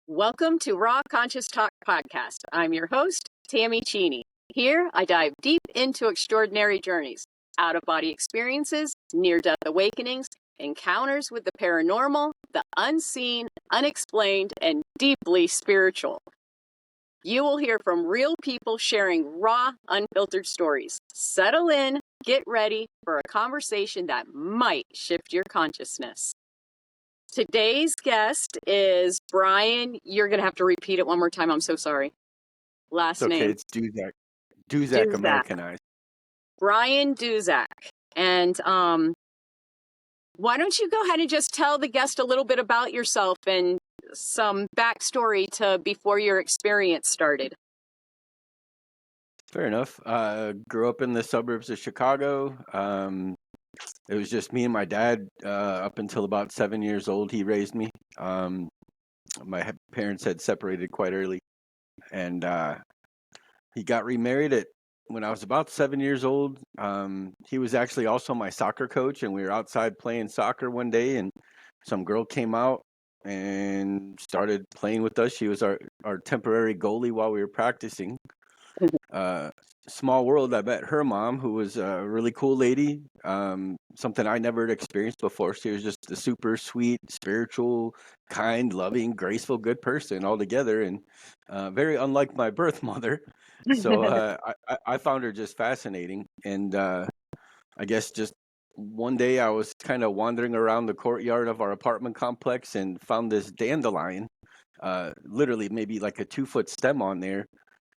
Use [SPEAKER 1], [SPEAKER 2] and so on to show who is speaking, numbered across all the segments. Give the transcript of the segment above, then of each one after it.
[SPEAKER 1] Welcome to Raw Conscious Talk Podcast. I'm your host, Tammy Cheney. Here, I dive deep into extraordinary journeys, out-of-body experiences, near-death awakenings, encounters with the paranormal, the unseen, unexplained, and deeply spiritual. You will hear from real people sharing raw, unfiltered stories. Settle in, get ready for a conversation that might shift your consciousness. Today's guest is Bryan. You're going to have to repeat it one more time. I'm so sorry. Last
[SPEAKER 2] It's okay.
[SPEAKER 1] name.
[SPEAKER 2] It's Duszczak Americanized.
[SPEAKER 1] Bryan Duszczak. And why don't you go ahead and just tell the guest a little bit about yourself and some backstory to before your experience started.
[SPEAKER 2] Fair enough. Grew up in the suburbs of Chicago. It was just me and my dad up until about 7 years old. He raised me. My parents had separated quite early, and he got remarried when I was about 7 years old. He was actually also my soccer coach, and we were outside playing soccer one day, and some girl came out and started playing with us. She was our temporary goalie while we were practicing. Small world. I met her mom, who was a really cool lady. Something I never had experienced before. She was just a super sweet, spiritual, kind, loving, graceful, good person altogether, and very unlike my birth mother. So I found her just fascinating. And I guess just one day I was kind of wandering around the courtyard of our apartment complex and found this dandelion, literally maybe like a 2-foot stem on there.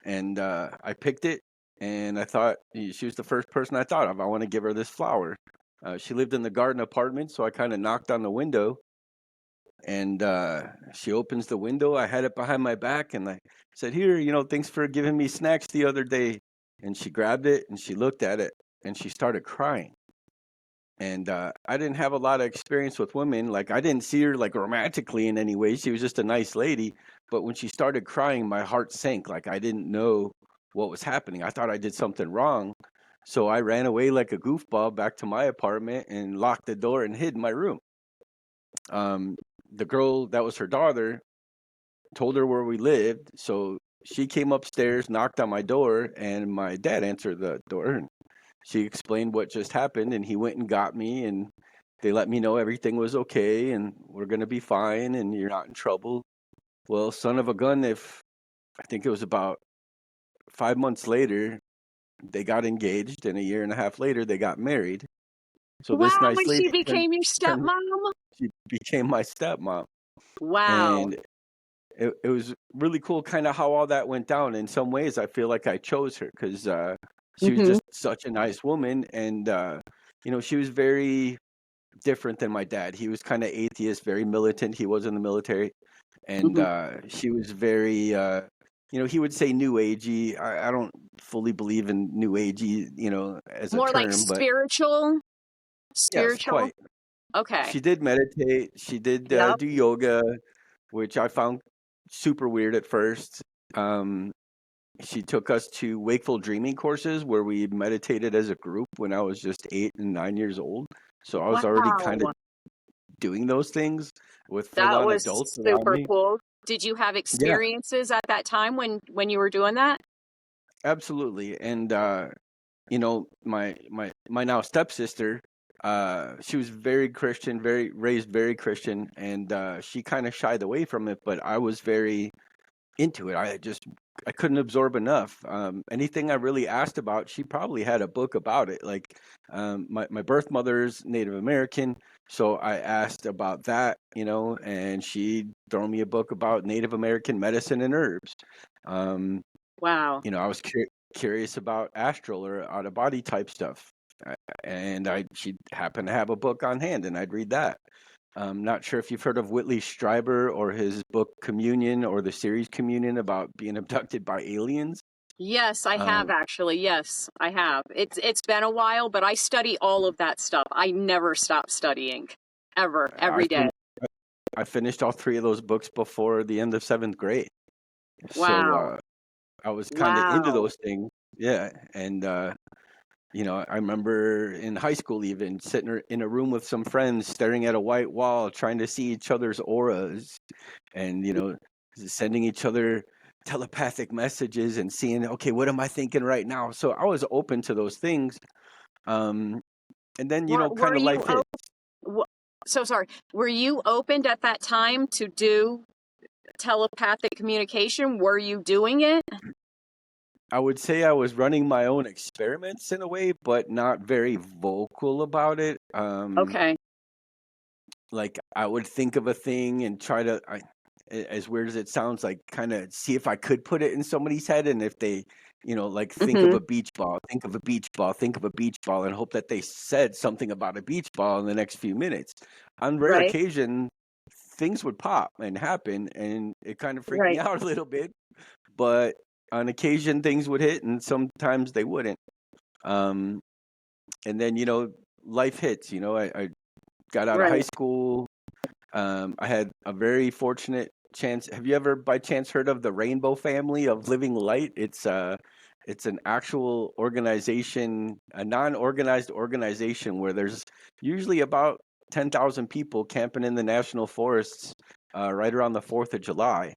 [SPEAKER 2] And I picked it, and I thought she was the first person I thought of. I want to give her this flower. She lived in the garden apartment, so I kind of knocked on the window, and she opens the window. I had it behind my back, and I said, "Here, thanks for giving me snacks the other day." And she grabbed it, and she looked at it, and she started crying. And I didn't have a lot of experience with women. Like, I didn't see her like romantically in any way. She was just a nice lady. But when she started crying, my heart sank. Like, I didn't know what was happening. I thought I did something wrong. So I ran away like a goofball back to my apartment and locked the door and hid in my room. The girl that was her daughter told her where we lived. So she came upstairs, knocked on my door, and my dad answered the door. And she explained what just happened, and he went and got me, and they let me know everything was okay, and we're going to be fine, and you're not in trouble. Well, son of a gun, I think it was about 5 months later, they got engaged, and a year and a half later, they got married. So
[SPEAKER 1] Wow,
[SPEAKER 2] this nice
[SPEAKER 1] and
[SPEAKER 2] lady
[SPEAKER 1] she became your stepmom?
[SPEAKER 2] she became my stepmom.
[SPEAKER 1] Wow.
[SPEAKER 2] And it was really cool kind of how all that went down. In some ways, I feel like I chose her because she was just such a nice woman. And, she was very different than my dad. He was kind of atheist, very militant. He was in the military. And she was very, he would say new agey. I don't fully believe in new agey, as a
[SPEAKER 1] More
[SPEAKER 2] term.
[SPEAKER 1] like spiritual?
[SPEAKER 2] But yes,
[SPEAKER 1] Spiritual?
[SPEAKER 2] quite.
[SPEAKER 1] Okay.
[SPEAKER 2] She did meditate. She did
[SPEAKER 1] Yep.
[SPEAKER 2] do yoga, which I found super weird at first. She took us to wakeful dreaming courses where we meditated as a group when I was just 8 and 9 years old. So I was already kind of
[SPEAKER 1] Wow.
[SPEAKER 2] doing those things with
[SPEAKER 1] That
[SPEAKER 2] full-on
[SPEAKER 1] was
[SPEAKER 2] adults around
[SPEAKER 1] super
[SPEAKER 2] me.
[SPEAKER 1] cool. Did you have
[SPEAKER 2] Yeah,
[SPEAKER 1] experiences at that time when you were doing that?
[SPEAKER 2] absolutely. And my now stepsister, she was very Christian, raised very Christian, and she kind of shied away from it, but I was very into it. I couldn't absorb enough. Anything I really asked about, she probably had a book about it. Like, my birth mother's Native American, so I asked about that, and she'd throw me a book about Native American medicine and herbs. Um,
[SPEAKER 1] Wow.
[SPEAKER 2] I was curious about astral or out of body type stuff, and she'd happen to have a book on hand, and I'd read that. Not sure if you've heard of Whitley Strieber or his book Communion or the series Communion about being abducted by aliens.
[SPEAKER 1] Yes, I have actually. Yes, I have. It's been a while, but I study all of that stuff. I never stop studying, ever,
[SPEAKER 2] I
[SPEAKER 1] every day.
[SPEAKER 2] I finished all 3 of those books before the end of 7th grade. So
[SPEAKER 1] Wow.
[SPEAKER 2] I was kind of into
[SPEAKER 1] Wow.
[SPEAKER 2] those things. Yeah, and I remember in high school even sitting in a room with some friends, staring at a white wall, trying to see each other's auras, and sending each other telepathic messages and seeing, okay, what am I thinking right now? So I was open to those things. And then,
[SPEAKER 1] Were
[SPEAKER 2] kind of
[SPEAKER 1] you
[SPEAKER 2] life hit.
[SPEAKER 1] so sorry? Were you opened at that time to do telepathic communication? Were you doing it?
[SPEAKER 2] I would say I was running my own experiments in a way, but not very vocal about it.
[SPEAKER 1] Okay.
[SPEAKER 2] Like I would think of a thing and try to, as weird as it sounds, like kind of see if I could put it in somebody's head, and if they, like think of
[SPEAKER 1] Mm-hmm.
[SPEAKER 2] a beach ball, think of a beach ball, think of a beach ball, and hope that they said something about a beach ball in the next few minutes. On rare
[SPEAKER 1] Right.
[SPEAKER 2] occasion, things would pop and happen, and it kind of freaked me
[SPEAKER 1] Right.
[SPEAKER 2] out a little bit. But on occasion, things would hit, and sometimes they wouldn't. Um, and then life hits. I got out of high
[SPEAKER 1] Right.
[SPEAKER 2] school. I had a very fortunate chance. Have you ever, by chance, heard of the Rainbow Family of Living Light? It's an actual organization, a non-organized organization where there's usually about 10,000 people camping in the national forests right around the 4th of July.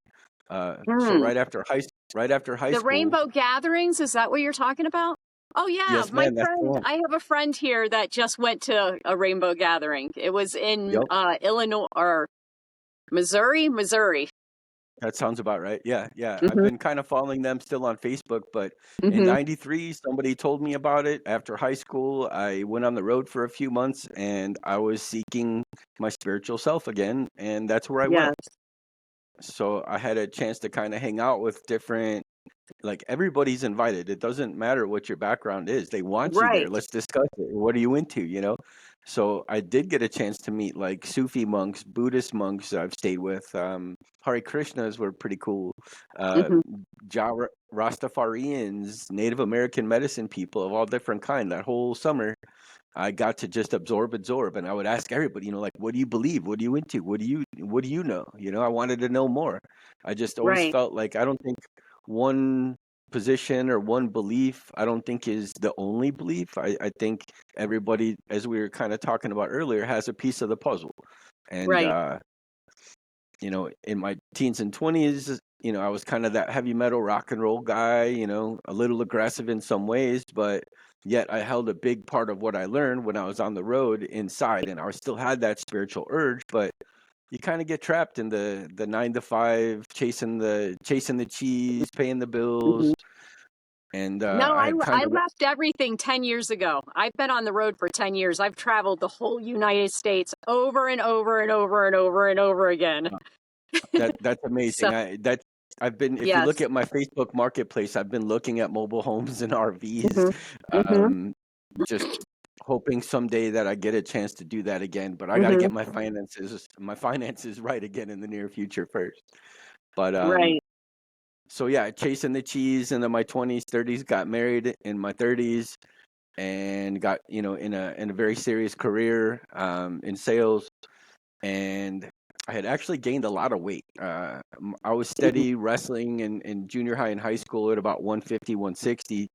[SPEAKER 2] So
[SPEAKER 1] Hmm.
[SPEAKER 2] right after high
[SPEAKER 1] The
[SPEAKER 2] school.
[SPEAKER 1] rainbow gatherings, is that what you're talking about? Oh yeah,
[SPEAKER 2] Yes,
[SPEAKER 1] my
[SPEAKER 2] man, that's the
[SPEAKER 1] friend,
[SPEAKER 2] one.
[SPEAKER 1] I have a friend here that just went to a rainbow gathering. It was in
[SPEAKER 2] Yep.
[SPEAKER 1] Illinois or Missouri.
[SPEAKER 2] That sounds about right. Yeah, yeah. I've
[SPEAKER 1] Mm-hmm.
[SPEAKER 2] been kind of following them still on Facebook, but in
[SPEAKER 1] Mm-hmm.
[SPEAKER 2] '93, somebody told me about it. After high school, I went on the road for a few months and I was seeking my spiritual self again, and that's where I went.
[SPEAKER 1] Yes.
[SPEAKER 2] So I had a chance to kind of hang out with different, like everybody's invited. It doesn't matter what your background is. They want you there.
[SPEAKER 1] Right.
[SPEAKER 2] Let's discuss it. What are you into? So I did get a chance to meet like Sufi monks, Buddhist monks I've stayed with. Hare Krishnas were pretty cool. Uh,
[SPEAKER 1] Mm-hmm.
[SPEAKER 2] Rastafarians, Native American medicine people of all different kind. That whole summer, I got to just absorb, and I would ask everybody, like, what do you believe? What are you into? What do you know? I wanted to know more. I just always
[SPEAKER 1] Right.
[SPEAKER 2] felt like I don't think one position or one belief, I don't think is the only belief. I think everybody, as we were kind of talking about earlier, has a piece of the puzzle. And
[SPEAKER 1] Right.
[SPEAKER 2] in my teens and 20s, I was kind of that heavy metal rock and roll guy, a little aggressive in some ways, but yet I held a big part of what I learned when I was on the road inside, and I still had that spiritual urge, but you kind of get trapped in the 9 to 5, chasing the cheese, paying the bills,
[SPEAKER 1] Mm-hmm.
[SPEAKER 2] and
[SPEAKER 1] No,
[SPEAKER 2] I had kind
[SPEAKER 1] I
[SPEAKER 2] of
[SPEAKER 1] left everything 10 years ago. I've been on the road for 10 years. I've traveled the whole United States over and over and over and over and over again.
[SPEAKER 2] that's
[SPEAKER 1] So,
[SPEAKER 2] amazing. I've been, if you look
[SPEAKER 1] yes.
[SPEAKER 2] at my Facebook Marketplace, I've been looking at mobile homes and RVs,
[SPEAKER 1] Mm-hmm. Mm-hmm.
[SPEAKER 2] um, just hoping someday that I get a chance to do that again. But I got to
[SPEAKER 1] Mm-hmm.
[SPEAKER 2] get my finances right again in the near future first. But
[SPEAKER 1] Right.
[SPEAKER 2] so yeah, chasing the cheese into my 20s, 30s, got married in my 30s, and got in a very serious career in sales, and I had actually gained a lot of weight. I was
[SPEAKER 1] Mm-hmm.
[SPEAKER 2] steady wrestling in junior high and high school at about 150, 160,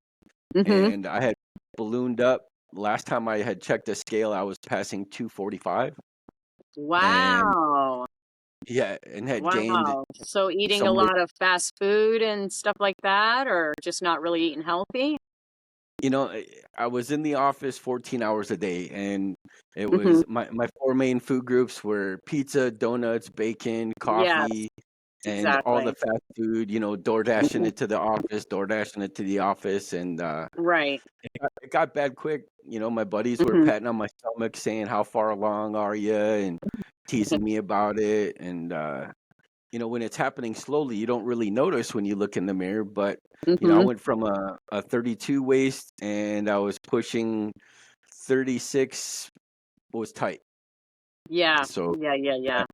[SPEAKER 1] Mm-hmm.
[SPEAKER 2] and I had ballooned up. Last time I had checked the scale, I was passing 245, and
[SPEAKER 1] Wow.
[SPEAKER 2] yeah, and had gained
[SPEAKER 1] Wow. So eating a
[SPEAKER 2] somewhere.
[SPEAKER 1] lot of fast food and stuff like that, or just not really eating healthy?
[SPEAKER 2] I was in the office 14 hours a day, and it
[SPEAKER 1] Mm-hmm.
[SPEAKER 2] was my four main food groups were pizza, donuts, bacon,
[SPEAKER 1] Yes,
[SPEAKER 2] coffee, and all the
[SPEAKER 1] exactly.
[SPEAKER 2] fast food, door dashing
[SPEAKER 1] Hmm.
[SPEAKER 2] it to the office, door dashing it to the office, and
[SPEAKER 1] Right.
[SPEAKER 2] it got bad quick. My buddies were
[SPEAKER 1] Hmm.
[SPEAKER 2] patting on my stomach, saying, "How far along are you?" and teasing me about it. And when it's happening slowly, you don't really notice when you look in the mirror. But I
[SPEAKER 1] Hmm.
[SPEAKER 2] went from a 32 waist, and I was pushing 36 was tight.
[SPEAKER 1] Yeah.
[SPEAKER 2] So
[SPEAKER 1] Yeah. Yeah.
[SPEAKER 2] yeah,
[SPEAKER 1] Yeah.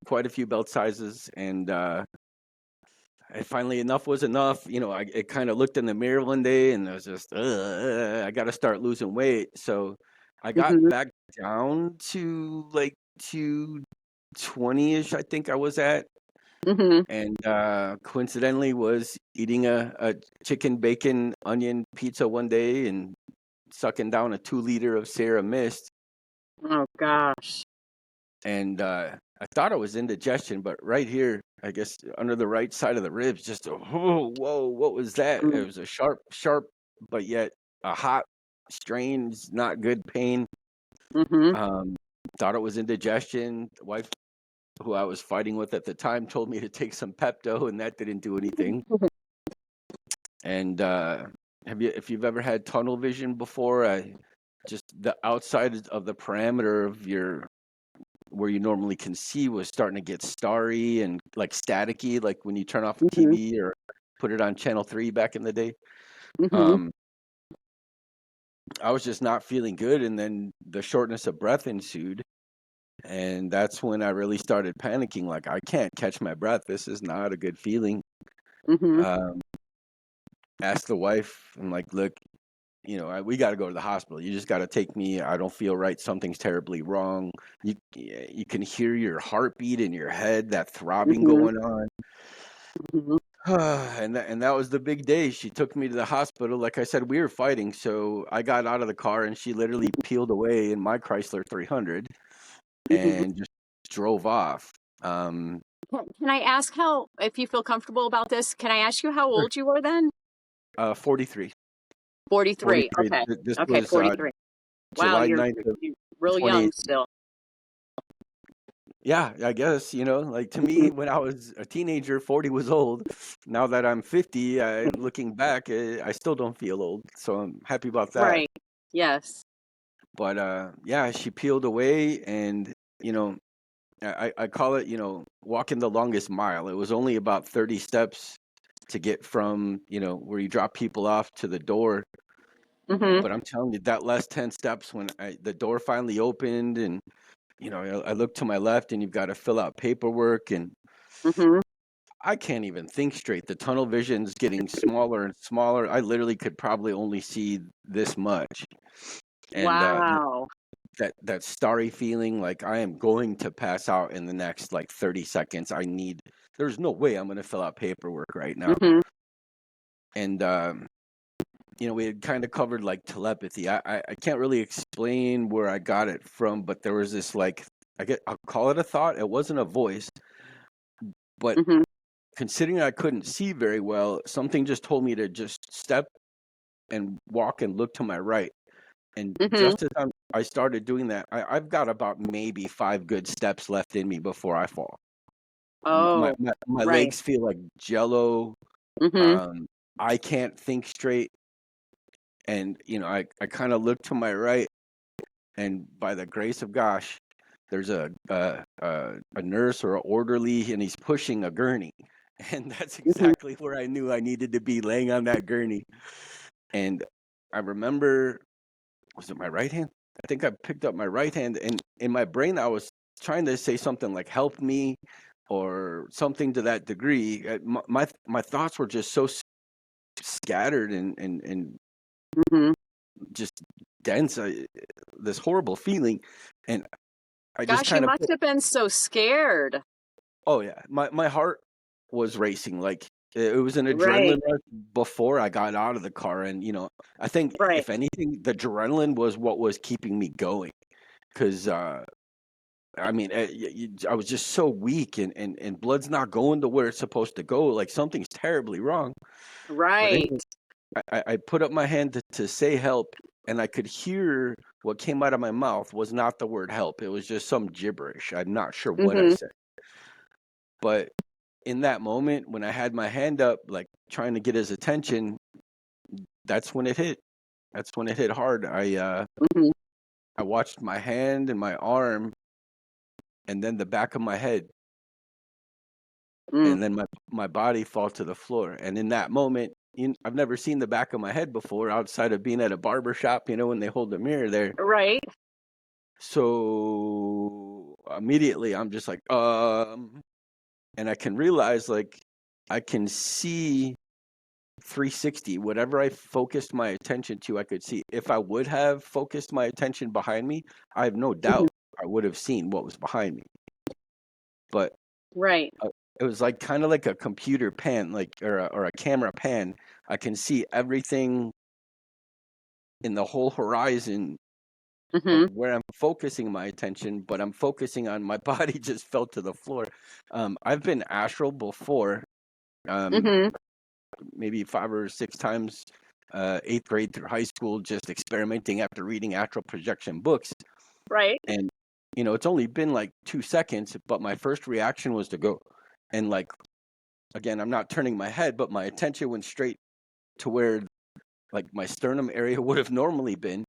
[SPEAKER 2] quite a few belt sizes, and and finally enough was enough. I kind of looked in the mirror one day and I was just, I got to start losing weight. So I got
[SPEAKER 1] Hmm.
[SPEAKER 2] back down to like 220-ish, I think I was at.
[SPEAKER 1] Hmm.
[SPEAKER 2] And coincidentally was eating a chicken bacon onion pizza one day and sucking down a 2 liter of Sierra Mist.
[SPEAKER 1] Oh gosh.
[SPEAKER 2] And I thought it was indigestion, but right here, I guess under the right side of the ribs. Just whoa, what was that? It was a sharp, but yet a hot, strange, not good pain.
[SPEAKER 1] Mm-hmm.
[SPEAKER 2] Um, thought it was indigestion. The wife who I was fighting with at the time told me to take some Pepto, and that didn't do anything. And if you've ever had tunnel vision before, just the outside of the parameter of your where you normally can see was starting to get starry and like staticky, like when you turn off a
[SPEAKER 1] Mm-hmm.
[SPEAKER 2] TV or put it on channel 3 back in the day.
[SPEAKER 1] Mm-hmm.
[SPEAKER 2] Um, I was just not feeling good, and then the shortness of breath ensued, and that's when I really started panicking. Like, I can't catch my breath. This is not a good feeling.
[SPEAKER 1] Mm-hmm.
[SPEAKER 2] Um, asked the wife, I'm like, look, we got to go to the hospital. You just got to take me. I don't feel right. Something's terribly wrong. You can hear your heartbeat in your head, that throbbing
[SPEAKER 1] Mm-hmm.
[SPEAKER 2] going on.
[SPEAKER 1] Mm-hmm.
[SPEAKER 2] And that was the big day. She took me to the hospital. Like I said, we were fighting, so I got out of the car and she literally peeled away in my Chrysler 300
[SPEAKER 1] Mm-hmm.
[SPEAKER 2] and just drove off. Um,
[SPEAKER 1] Can I ask if you feel comfortable about this, can I ask you how
[SPEAKER 2] Sure.
[SPEAKER 1] old you were then?
[SPEAKER 2] 43.
[SPEAKER 1] 43.
[SPEAKER 2] 43.
[SPEAKER 1] Okay.
[SPEAKER 2] This
[SPEAKER 1] Okay,
[SPEAKER 2] was
[SPEAKER 1] 43. Wow,
[SPEAKER 2] July
[SPEAKER 1] you're
[SPEAKER 2] 9th of
[SPEAKER 1] you're real young
[SPEAKER 2] 28.
[SPEAKER 1] still.
[SPEAKER 2] Yeah, I guess, like to
[SPEAKER 1] Mhm.
[SPEAKER 2] me, when I was a teenager, 40 was old. Now that I'm 50, looking back, I still don't feel old. So I'm happy about that.
[SPEAKER 1] Right. Yes.
[SPEAKER 2] But yeah, she peeled away, and, you know, I call it, walking the longest mile. It was only about 30 steps to get from, where you drop people off to the door.
[SPEAKER 1] Mm-hmm.
[SPEAKER 2] But I'm telling you, that last 10 steps when the door finally opened, and, I look to my left, and you've got to fill out paperwork, and
[SPEAKER 1] Mm-hmm.
[SPEAKER 2] I can't even think straight. The tunnel vision's getting smaller and smaller. I literally could probably only see this much. And
[SPEAKER 1] Wow.
[SPEAKER 2] that starry feeling, like I am going to pass out in the next like 30 seconds. There's no way I'm going to fill out paperwork right now.
[SPEAKER 1] Mm-hmm.
[SPEAKER 2] And we had kind of covered like telepathy. I can't really explain where I got it from, but there was this, like, I'll call it a thought. It wasn't a voice, but
[SPEAKER 1] Mm-hmm.
[SPEAKER 2] considering I couldn't see very well, something just told me to just step and walk and look to my right. And
[SPEAKER 1] Mm-hmm.
[SPEAKER 2] just as I started doing that, I've got about maybe 5 good steps left in me before I fall. My
[SPEAKER 1] Oh,
[SPEAKER 2] my, my
[SPEAKER 1] right.
[SPEAKER 2] legs feel like jello.
[SPEAKER 1] Mm-hmm.
[SPEAKER 2] Um, I can't think straight, and I kind of look to my right, and by the grace of gosh, there's a nurse or an orderly, and he's pushing a gurney, and that's
[SPEAKER 1] Mm-hmm.
[SPEAKER 2] exactly where I knew I needed to be, laying on that gurney. And I remember, was it my right hand? I think I picked up my right hand, and in my brain, I was trying to say something like "help me" or something to that degree. My thoughts were just so scattered and
[SPEAKER 1] Mm-hmm.
[SPEAKER 2] just dense. This horrible feeling, and I just
[SPEAKER 1] Gosh, you
[SPEAKER 2] kind of
[SPEAKER 1] must have been so scared.
[SPEAKER 2] oh yeah, my heart was racing. Like, it was an
[SPEAKER 1] Right.
[SPEAKER 2] adrenaline rush before I got out of the car, and I think
[SPEAKER 1] Right.
[SPEAKER 2] if anything, the adrenaline was what was keeping me going. Because I mean, I was just so weak, and blood's not going to where it's supposed to go. Like, something's terribly wrong. But
[SPEAKER 1] Right.
[SPEAKER 2] anyway, I put up my hand to say help, and I could hear what came out of my mouth was not the word help. It was just some gibberish. I'm not sure what I
[SPEAKER 1] Mm-hmm.
[SPEAKER 2] said. But in that moment, when I had my hand up, like trying to get his attention, that's when it hit. That's when it hit hard.
[SPEAKER 1] Mm-hmm.
[SPEAKER 2] I watched my hand and my arm, and then the back of my head,
[SPEAKER 1] Mm.
[SPEAKER 2] and then my body fall to the floor. And in that moment, I've never seen the back of my head before outside of being at a barber shop, when they hold the mirror there.
[SPEAKER 1] Right.
[SPEAKER 2] So immediately I'm just like, and I can realize, like, I can see 360. Whatever I focused my attention to, I could see. If I would have focused my attention behind me, I have no
[SPEAKER 1] Mm-hmm.
[SPEAKER 2] doubt I would have seen what was behind me. But
[SPEAKER 1] Right.
[SPEAKER 2] it was like kind of like a computer pan, like, or a camera pan. I can see everything in the whole horizon
[SPEAKER 1] Mhm.
[SPEAKER 2] where I'm focusing my attention, but I'm focusing on my body just fell to the floor. I've been astral before, um,
[SPEAKER 1] Mhm.
[SPEAKER 2] maybe 5 or 6 times, 8th grade through high school, just experimenting after reading astral projection books.
[SPEAKER 1] Right.
[SPEAKER 2] And, it's only been like 2 seconds, but my first reaction was to go. And like, again, I'm not turning my head, but my attention went straight to where like my sternum area would have normally been.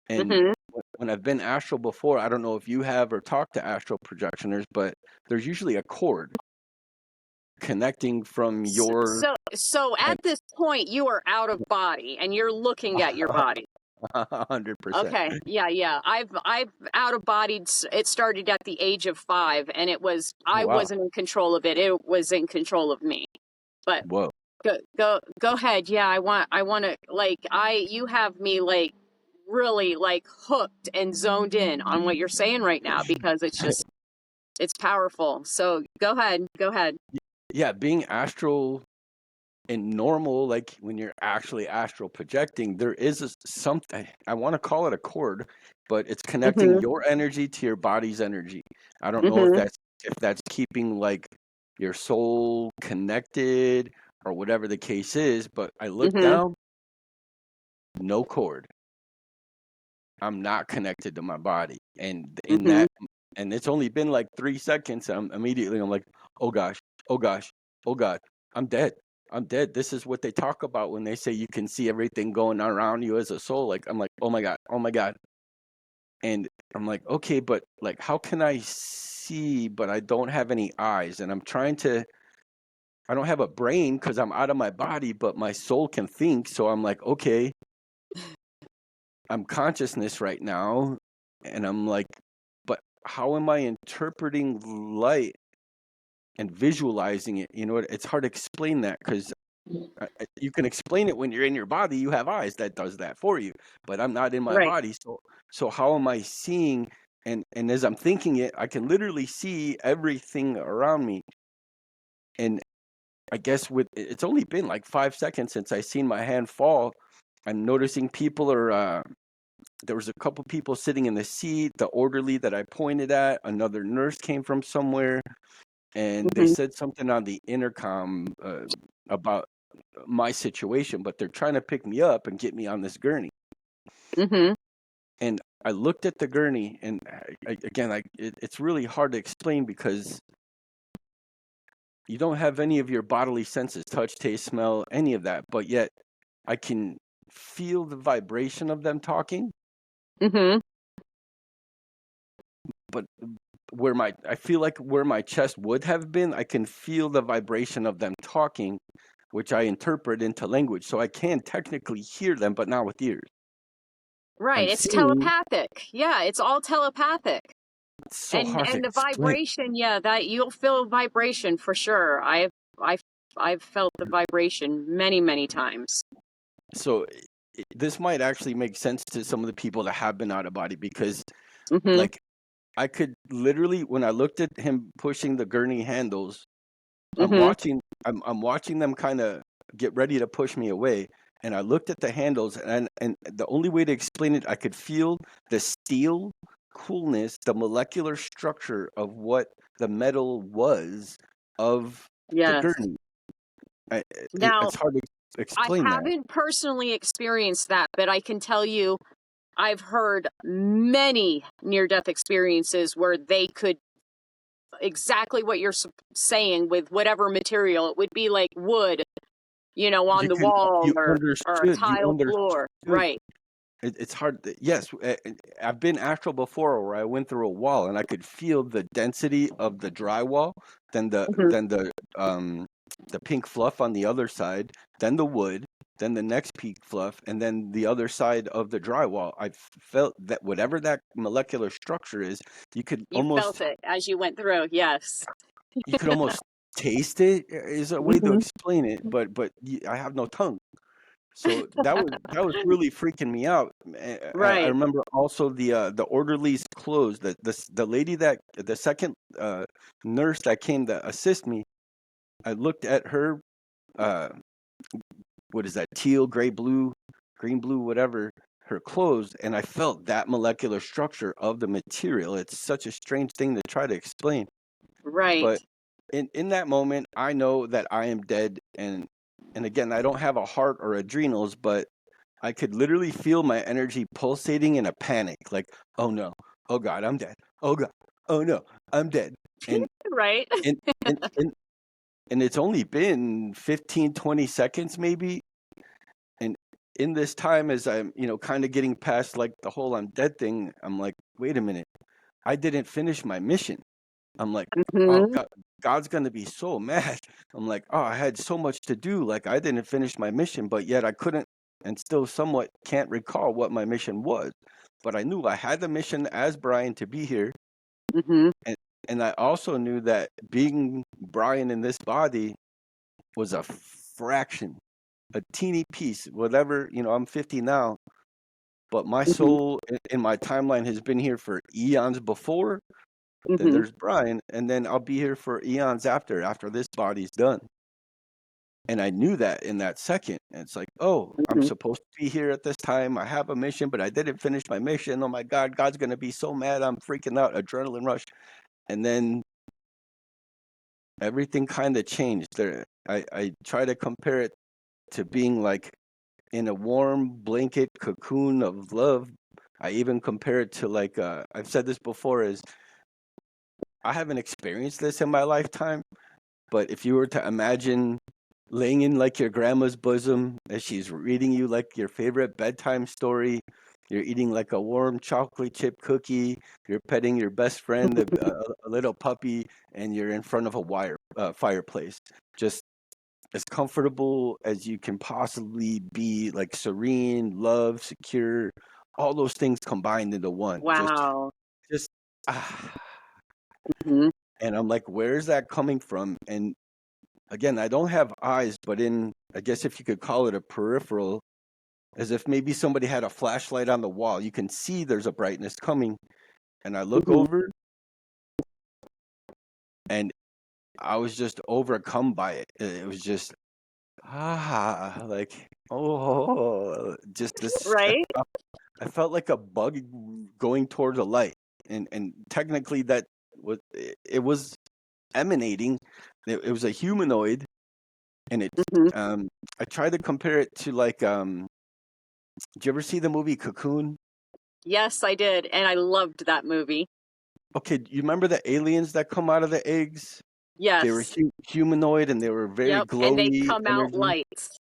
[SPEAKER 2] And
[SPEAKER 1] Mhm.
[SPEAKER 2] when I've been astral before, I don't know if you have or talked to astral projectioners, but there's usually a cord connecting from your
[SPEAKER 1] So at this point, you are out of body and you're looking at your body.
[SPEAKER 2] 100%.
[SPEAKER 1] Okay. Yeah, yeah. I've out of bodied. It started at the age of 5, and
[SPEAKER 2] Oh,
[SPEAKER 1] I
[SPEAKER 2] wow.
[SPEAKER 1] wasn't in control of it. It was in control of me. But
[SPEAKER 2] Whoa.
[SPEAKER 1] go ahead. Yeah, I want to, like, you have me like really like hooked and zoned in on what you're saying right now, because it's powerful. So go ahead. Go ahead.
[SPEAKER 2] Yeah, being astral and normal, like when you're actually astral projecting, there is something, I want to call it a cord, but it's connecting
[SPEAKER 1] Mhm.
[SPEAKER 2] your energy to your body's energy. I don't know if
[SPEAKER 1] Mhm.
[SPEAKER 2] that's keeping like your soul connected or whatever the case is, but I look
[SPEAKER 1] Mhm.
[SPEAKER 2] down, no cord. I'm not connected to my body. And in
[SPEAKER 1] Mhm.
[SPEAKER 2] that, and it's only been like 3 seconds. I'm like, oh gosh, oh gosh, oh God, I'm dead. I'm dead. This is what they talk about when they say you can see everything going on around you as a soul. Like, I'm like, oh my God, oh my God. And I'm like, okay, but like, how can I see, but I don't have any eyes? And I don't have a brain because I'm out of my body, but my soul can think. So I'm like, okay, I'm consciousness right now. And I'm like, but how am I interpreting light and visualizing it? It's hard to explain that because you can explain it when you're in your body. You have eyes that does that for you, but I'm not in my
[SPEAKER 1] Right.
[SPEAKER 2] body. So how am I seeing? And as I'm thinking it, I can literally see everything around me. And I guess it's only been like 5 seconds since I seen my hand fall. I'm noticing people are. There was a couple people sitting in the seat. The orderly that I pointed at, another nurse came from somewhere, and they
[SPEAKER 1] Mhm.
[SPEAKER 2] said something on the intercom about my situation, but they're trying to pick me up and get me on this gurney.
[SPEAKER 1] Mhm.
[SPEAKER 2] And I looked at the gurney, and again, it's really hard to explain because you don't have any of your bodily senses, touch, taste, smell, any of that, but yet I can feel the vibration of them talking.
[SPEAKER 1] Mhm.
[SPEAKER 2] But I feel like where my chest would have been, I can feel the vibration of them talking, which I interpret into language. So I can technically hear them, but not with ears. I'm
[SPEAKER 1] Right. It's
[SPEAKER 2] seeing.
[SPEAKER 1] telepathic. Yeah, it's all telepathic.
[SPEAKER 2] It's so
[SPEAKER 1] And
[SPEAKER 2] hard to
[SPEAKER 1] the
[SPEAKER 2] explain.
[SPEAKER 1] vibration, yeah, that you'll feel vibration for sure. I've I've felt the vibration many, many times.
[SPEAKER 2] So this might actually make sense to some of the people that have been out of body because,
[SPEAKER 1] Mhm.
[SPEAKER 2] like, I could literally, when I looked at him pushing the gurney handles,
[SPEAKER 1] Mhm.
[SPEAKER 2] I'm watching them kind of get ready to push me away, and I looked at the handles, and the only way to explain it, I could feel the steel coolness, the molecular structure of what the metal was of the
[SPEAKER 1] Yes.
[SPEAKER 2] gurney.
[SPEAKER 1] Now,
[SPEAKER 2] It's hard to
[SPEAKER 1] I
[SPEAKER 2] explain that.
[SPEAKER 1] haven't personally experienced that, but I can tell you I've heard many near-death experiences where they could exactly what you're saying with whatever material. It would be like wood, on the wall, or a
[SPEAKER 2] You
[SPEAKER 1] tile floor.
[SPEAKER 2] understood.
[SPEAKER 1] Right.
[SPEAKER 2] It's hard. Yes, I've been astral before where I went through a wall and I could feel the density of the drywall, then
[SPEAKER 1] Mhm.
[SPEAKER 2] the pink fluff on the other side, then the wood, then the next pink fluff, and then the other side of the drywall. I felt that whatever that molecular structure is, you could
[SPEAKER 1] You felt
[SPEAKER 2] almost
[SPEAKER 1] it as you went through. Yes.
[SPEAKER 2] you could almost taste it. Is a way to
[SPEAKER 1] Mhm.
[SPEAKER 2] explain it, but I have no tongue. So that was really freaking me out. I
[SPEAKER 1] Right.
[SPEAKER 2] remember also the orderly's clothes. The lady that the second nurse that came to assist me. I looked at her. Uh, what is that? Teal, gray, blue, green, blue, whatever. her clothes, and I felt that molecular structure of the material. It's such a strange thing to try to explain,
[SPEAKER 1] Right.
[SPEAKER 2] but in that moment, I know that I am dead, and again, I don't have a heart or adrenals, but I could literally feel my energy pulsating in a panic, like, oh no, oh God, I'm dead. Oh God, oh no, I'm dead. And
[SPEAKER 1] Right.
[SPEAKER 2] and and and, and it's only been 15, 20 seconds maybe. And in this time, as I'm, kind of getting past like the whole I'm dead thing, I'm like, wait a minute, I didn't finish my mission. I'm like, oh
[SPEAKER 1] Hmm.
[SPEAKER 2] God, God's gonna be so mad. I'm like, oh, I had so much to do. Like I didn't finish my mission, but yet I couldn't and still somewhat can't recall what my mission was. But I knew I had the mission as Brian to be here.
[SPEAKER 1] Hmm.
[SPEAKER 2] And and I also knew that being Brian in this body was a fraction, a teeny piece, whatever, I'm 50 now, but my
[SPEAKER 1] Hmm.
[SPEAKER 2] soul in my timeline has been here for eons before. Then
[SPEAKER 1] Hmm.
[SPEAKER 2] there's Brian, and then I'll be here for eons after this body's done. And I knew that in that second. And it's like, oh, I'm
[SPEAKER 1] Hmm.
[SPEAKER 2] supposed to be here at this time. I have a mission, but I didn't finish my mission. Oh my God, God's gonna be so mad. I'm freaking out, adrenaline rush. And then everything kind of changed. I try to compare it to being like in a warm blanket cocoon of love. I even compare it to like I've said this before is I haven't experienced this in my lifetime, but if you were to imagine laying in like your grandma's bosom as she's reading you like your favorite bedtime story, you're eating like a warm chocolate chip cookie, you're petting your best friend, a little puppy, and you're in front of a fireplace, just as comfortable as you can possibly be, like serene, love, secure, all those things combined into one.
[SPEAKER 1] Wow.
[SPEAKER 2] Just ah.
[SPEAKER 1] Hmm.
[SPEAKER 2] And I'm like, where's that coming from? And again, I don't have eyes, but I guess if you could call it a peripheral, as if maybe somebody had a flashlight on the wall. You can see there's a brightness coming. And I look
[SPEAKER 1] Hmm.
[SPEAKER 2] over and I was just overcome by it. It was just, like, oh, just this.
[SPEAKER 1] Right.
[SPEAKER 2] I felt like a bug going towards a light. And technically it was emanating. It was a humanoid. And
[SPEAKER 1] Hmm.
[SPEAKER 2] I tried to compare it to like, did you ever see the movie Cocoon?
[SPEAKER 1] Yes, I did. And I loved that movie.
[SPEAKER 2] Okay, you remember the aliens that come out of the eggs? They were
[SPEAKER 1] Yes.
[SPEAKER 2] humanoid and they were very
[SPEAKER 1] Yep. And they
[SPEAKER 2] glowy
[SPEAKER 1] come out
[SPEAKER 2] energy.
[SPEAKER 1] lights.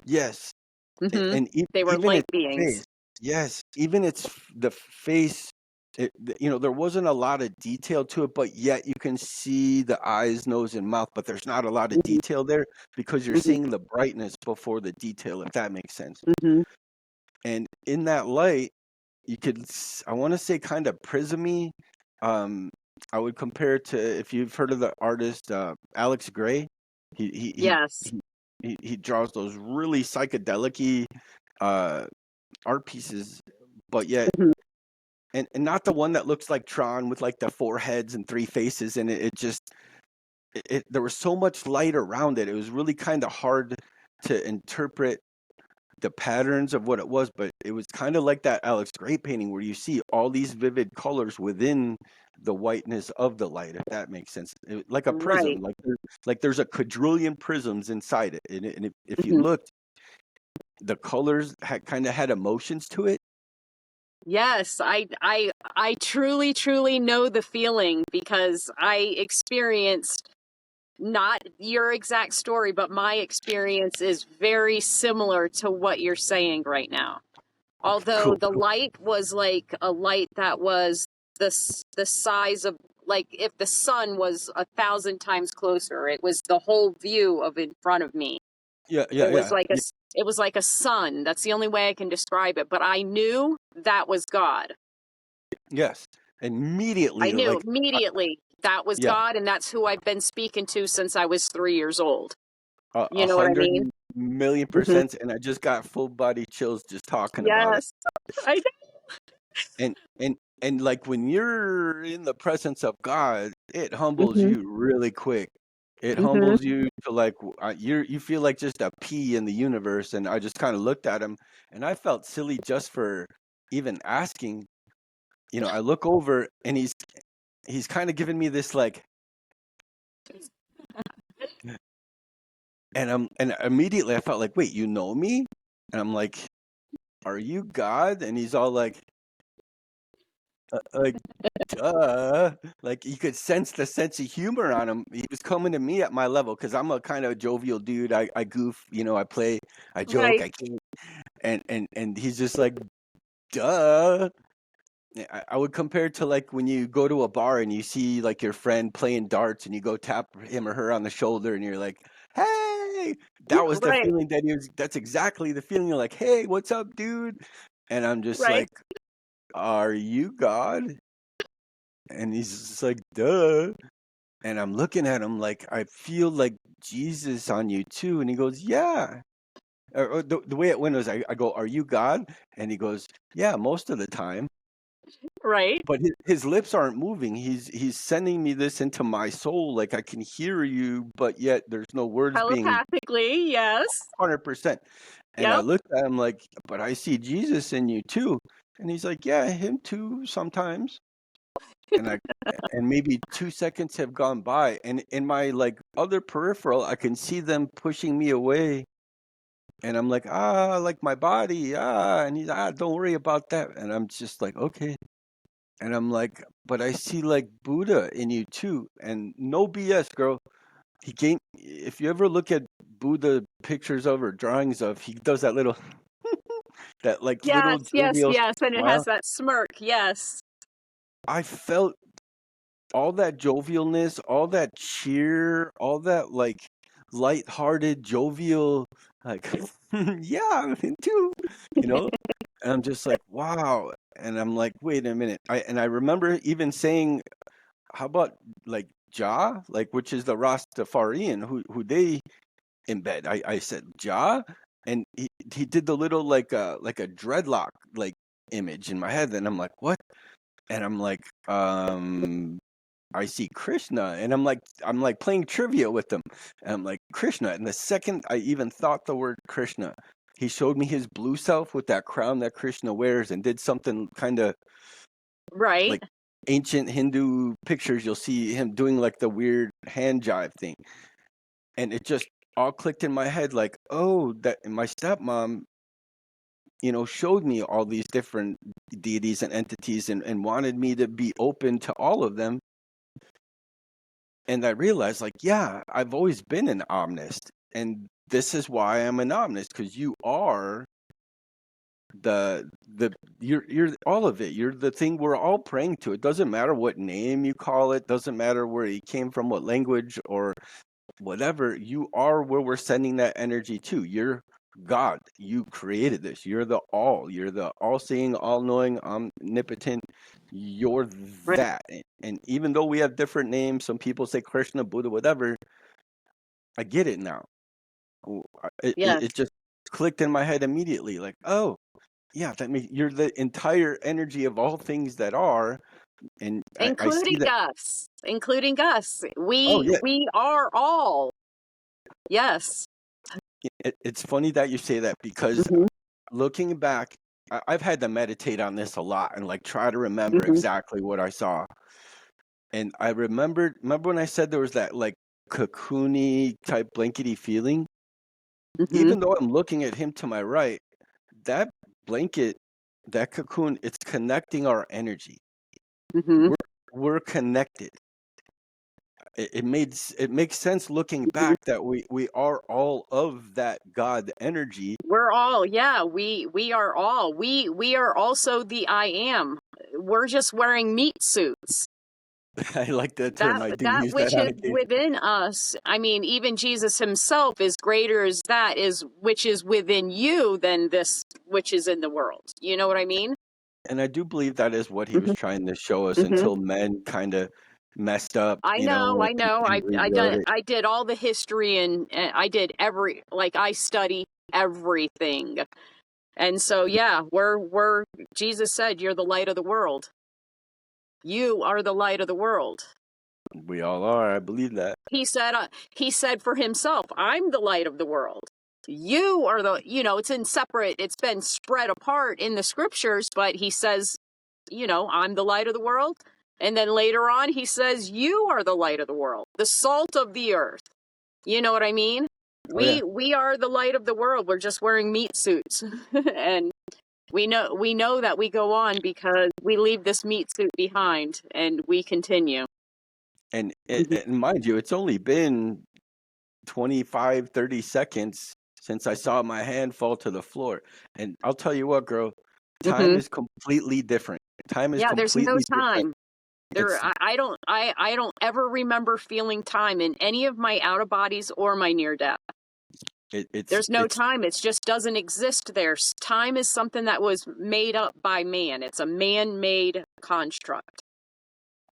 [SPEAKER 2] Yes,
[SPEAKER 1] Hmm.
[SPEAKER 2] and
[SPEAKER 1] They were
[SPEAKER 2] even
[SPEAKER 1] light
[SPEAKER 2] its
[SPEAKER 1] beings.
[SPEAKER 2] face. Yes, even the face. There wasn't a lot of detail to it, but yet you can see the eyes, nose, and mouth. But there's not a lot of
[SPEAKER 1] Hmm.
[SPEAKER 2] detail there because you're
[SPEAKER 1] Hmm.
[SPEAKER 2] seeing the brightness before the detail, if that makes sense.
[SPEAKER 1] Hmm.
[SPEAKER 2] And in that light, you could, I want to say, kind of prismy. Um, I would compare it to if you've heard of the artist Alex Gray. He he he
[SPEAKER 1] Yes.
[SPEAKER 2] he he draws those really psychedelic uh, art pieces, but yet
[SPEAKER 1] Hmm.
[SPEAKER 2] and not the one that looks like Tron with like the four heads and three faces, and it just there was so much light around it. It was really kind of hard to interpret the patterns of what it was, but it was kind of like that Alex Gray painting where you see all these vivid colors within the whiteness of the light, if that makes sense. Like a prism,
[SPEAKER 1] Right.
[SPEAKER 2] like there's a quadrillion prisms inside it, and if you
[SPEAKER 1] Hmm.
[SPEAKER 2] looked, the colors kind of had emotions to it.
[SPEAKER 1] Yes, I truly, truly know the feeling because I experienced not your exact story, but my experience is very similar to what you're saying right now. Although
[SPEAKER 2] Cool,
[SPEAKER 1] the
[SPEAKER 2] cool.
[SPEAKER 1] light was like a light that was the size of, like, if the sun was 1,000 times closer, it was the whole view of in front of me.
[SPEAKER 2] Yeah, yeah,
[SPEAKER 1] It was
[SPEAKER 2] yeah.
[SPEAKER 1] like it was like a sun. That's the only way I can describe it. But I knew that was God.
[SPEAKER 2] Yes.
[SPEAKER 1] I
[SPEAKER 2] Immediately,
[SPEAKER 1] knew
[SPEAKER 2] like,
[SPEAKER 1] immediately that was
[SPEAKER 2] yeah,
[SPEAKER 1] God, and that's who I've been speaking to since I was 3 years old.
[SPEAKER 2] a
[SPEAKER 1] You know what I
[SPEAKER 2] hundred
[SPEAKER 1] mean?
[SPEAKER 2] million
[SPEAKER 1] Hmm.
[SPEAKER 2] percent, and I just got full body chills just talking about it.
[SPEAKER 1] Yes, I.
[SPEAKER 2] And like when you're in the presence of God, it humbles
[SPEAKER 1] Hmm.
[SPEAKER 2] you really quick. It
[SPEAKER 1] Mm-hmm.
[SPEAKER 2] humbles you to like you feel like just a pea in the universe. And I just kind of looked at him, and I felt silly just for even asking. I look over, and he's kind of giving me this like, and immediately I felt like, wait, you know me? And I'm like, are you God? And he's all like, duh. Like you could sense the sense of humor on him. He was coming to me at my level because I'm a kind of jovial dude. I goof, I play, I joke,
[SPEAKER 1] Right.
[SPEAKER 2] I kid, and he's just like, duh. Yeah, I would compare it to like when you go to a bar and you see like your friend playing darts and you go tap him or her on the shoulder and you're like, hey, that was the
[SPEAKER 1] Right.
[SPEAKER 2] feeling that's exactly the feeling. You're like, hey, what's up, dude? And I'm just
[SPEAKER 1] Right.
[SPEAKER 2] like, are you God? And he's just like, duh. And I'm looking at him like, I feel like Jesus on you too. And he goes, yeah. Or the way it went was I go, are you God? And he goes, yeah, most of the time.
[SPEAKER 1] Right.
[SPEAKER 2] But his lips aren't moving. He's sending me this into my soul. Like I can hear you, but yet there's no words being
[SPEAKER 1] Telepathically, yes.
[SPEAKER 2] 100%. And I
[SPEAKER 1] Yep.
[SPEAKER 2] looked at him like, but I see Jesus in you too. And he's like, yeah, him too sometimes. And maybe 2 seconds have gone by, and in my like other peripheral, I can see them pushing me away. And I'm like, like my body, and he's don't worry about that. And I'm just like, okay. And I'm like, but I see like Buddha in you too. And no BS, girl. If you ever look at Buddha pictures of or drawings of, he does that little, that like little
[SPEAKER 1] Yes, yes,
[SPEAKER 2] jovial
[SPEAKER 1] yes. And it has
[SPEAKER 2] smile.
[SPEAKER 1] that smirk. Yes.
[SPEAKER 2] I felt all that jovialness, all that cheer, all that like light-hearted, jovial, like, yeah, me too, you know? And I'm just like, wow. And I'm like, wait a minute. I remember even saying, how about like Jah, like which is the Rastafarian who they embed. I said Jah, and he did the little like a dreadlock like image in my head, and I'm like, what? And I'm like, I see Krishna, and I'm like playing trivia with them, and I'm like Krishna, and the second I even thought the word Krishna, he showed me his blue self with that crown that Krishna wears, and did something kind of
[SPEAKER 1] Right.
[SPEAKER 2] like ancient Hindu pictures. You'll see him doing like the weird hand jive thing, and it just all clicked in my head, like, oh, that my stepmom, showed me all these different deities and entities, and wanted me to be open to all of them. And I realized, like, yeah, I've always been an omnist, and this is why I'm an omnist, because you are you're all of it. You're the thing we're all praying to. It doesn't matter what name you call it, doesn't matter where you came from, what language or whatever. You are where we're sending that energy to. You're God. You created this. You're the all. You're the all-seeing, all-knowing, omnipotent. You're
[SPEAKER 1] Right.
[SPEAKER 2] that. And even though we have different names, some people say Krishna, Buddha, whatever, I get it now.
[SPEAKER 1] Yes.
[SPEAKER 2] It just clicked in my head immediately. Like, oh, yeah, that means you're the entire energy of all things that are. And I see
[SPEAKER 1] Including
[SPEAKER 2] that.
[SPEAKER 1] us. Including us.
[SPEAKER 2] Oh, yeah.
[SPEAKER 1] We are all. Yes.
[SPEAKER 2] It's funny that you say that, because
[SPEAKER 1] Hmm.
[SPEAKER 2] looking back, I've had to meditate on this a lot and like try to remember
[SPEAKER 1] Hmm.
[SPEAKER 2] exactly what I saw. And I remember when I said there was that like cocoony type blankety feeling.
[SPEAKER 1] Hmm.
[SPEAKER 2] Even though I'm looking at him to my right, that blanket, that cocoon, it's connecting our energy.
[SPEAKER 1] Hmm.
[SPEAKER 2] We're we're connected. It makes sense looking back that we are all of that God energy.
[SPEAKER 1] We're all, yeah, we are all. We are also the I am. We're just wearing meat suits.
[SPEAKER 2] I like that term.
[SPEAKER 1] That
[SPEAKER 2] I do
[SPEAKER 1] that
[SPEAKER 2] use that
[SPEAKER 1] which
[SPEAKER 2] on
[SPEAKER 1] is
[SPEAKER 2] occasion.
[SPEAKER 1] within us. I mean, even Jesus himself is greater as that is which is within you than this which is in the world. You know what I mean?
[SPEAKER 2] And I do believe that is what he was
[SPEAKER 1] Hmm.
[SPEAKER 2] trying to show us
[SPEAKER 1] Hmm.
[SPEAKER 2] until men kind of messed up,
[SPEAKER 1] I know, I know.
[SPEAKER 2] and rewrote it.
[SPEAKER 1] I did all the history and I did I study everything. And so yeah, we're Jesus said you're the light of the world. You are the light of the world.
[SPEAKER 2] We all are. I believe that.
[SPEAKER 1] He said for himself, I'm the light of the world. You are it's been spread apart in the scriptures, but he says, I'm the light of the world. And then later on, he says, you are the light of the world, the salt of the earth. You know what I mean?
[SPEAKER 2] Oh yeah.
[SPEAKER 1] We are the light of the world. We're just wearing meat suits. And we know that we go on because we leave this meat suit behind and we continue.
[SPEAKER 2] And mind you, it's only been 25, 30 seconds since I saw my hand fall to the floor. And I'll tell you what, girl, time is completely different. Time is
[SPEAKER 1] Yeah, there's no
[SPEAKER 2] completely different.
[SPEAKER 1] time. I don't ever remember feeling time in any of my out of bodies or my near death. There's no time. It just doesn't exist there. Time is something that was made up by man. It's a man-made construct.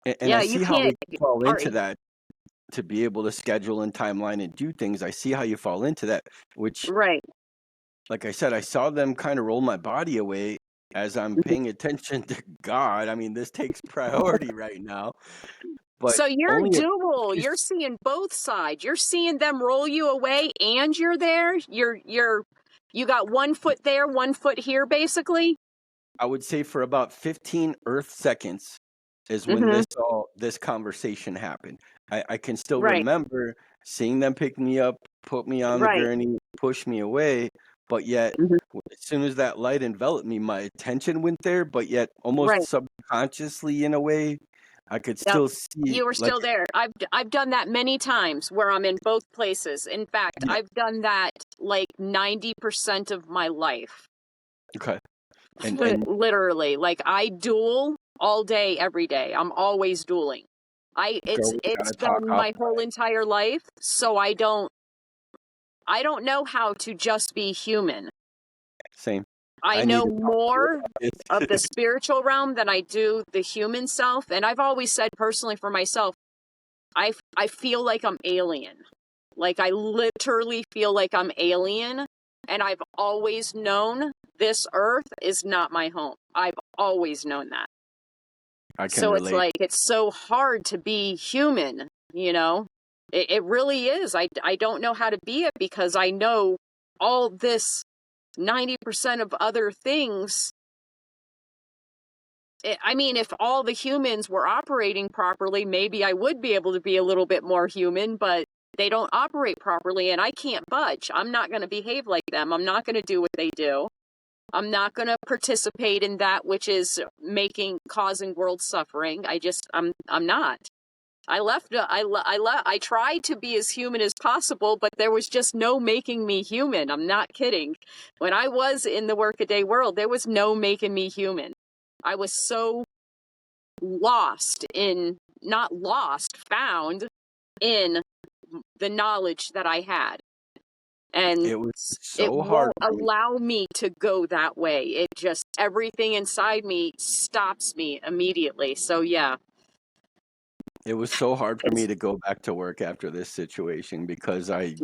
[SPEAKER 2] And I see how we fall into that to be able to schedule and timeline and do things. I see how you fall into that, which,
[SPEAKER 1] right.
[SPEAKER 2] like I said, I saw them kind of roll my body away as I'm paying attention to God. I mean, this takes priority right now. But
[SPEAKER 1] so you're dual. You're seeing both sides. You're seeing them roll you away, and you're there. You got 1 foot there, 1 foot here, basically.
[SPEAKER 2] I would say for about 15 Earth seconds is when this conversation happened. I can still remember seeing them pick me up, put me on the gurney, push me away. But yet, as soon as that light enveloped me, my attention went there. But yet, almost subconsciously, in a way, I could still see.
[SPEAKER 1] You were still there. I've done that many times where I'm in both places. In fact, I've done that like 90% of my life.
[SPEAKER 2] Okay.
[SPEAKER 1] And literally, like I duel all day, every day. I'm always dueling. It's been my whole entire life, so I don't know how to just be human.
[SPEAKER 2] Same.
[SPEAKER 1] I know more of the spiritual realm than I do the human self. And I've always said personally for myself, I feel like I'm alien. Like I literally feel like I'm alien. And I've always known this earth is not my home. I've always known that.
[SPEAKER 2] I can relate.
[SPEAKER 1] It's like, it's so hard to be human, you know? It really is. I don't know how to be it because I know all this 90% of other things. I mean, if all the humans were operating properly, maybe I would be able to be a little bit more human, but they don't operate properly and I can't budge. I'm not going to behave like them. I'm not going to do what they do. I'm not going to participate in that which is causing world suffering. I'm not. I tried to be as human as possible, but there was just no making me human. I'm not kidding. When I was in the workaday world, there was no making me human. I was so found in the knowledge that I had. And
[SPEAKER 2] it was so hard.
[SPEAKER 1] It won't allow me to go that way. It just, everything inside me stops me immediately. So yeah.
[SPEAKER 2] It was so hard for me to go back to work after this situation because I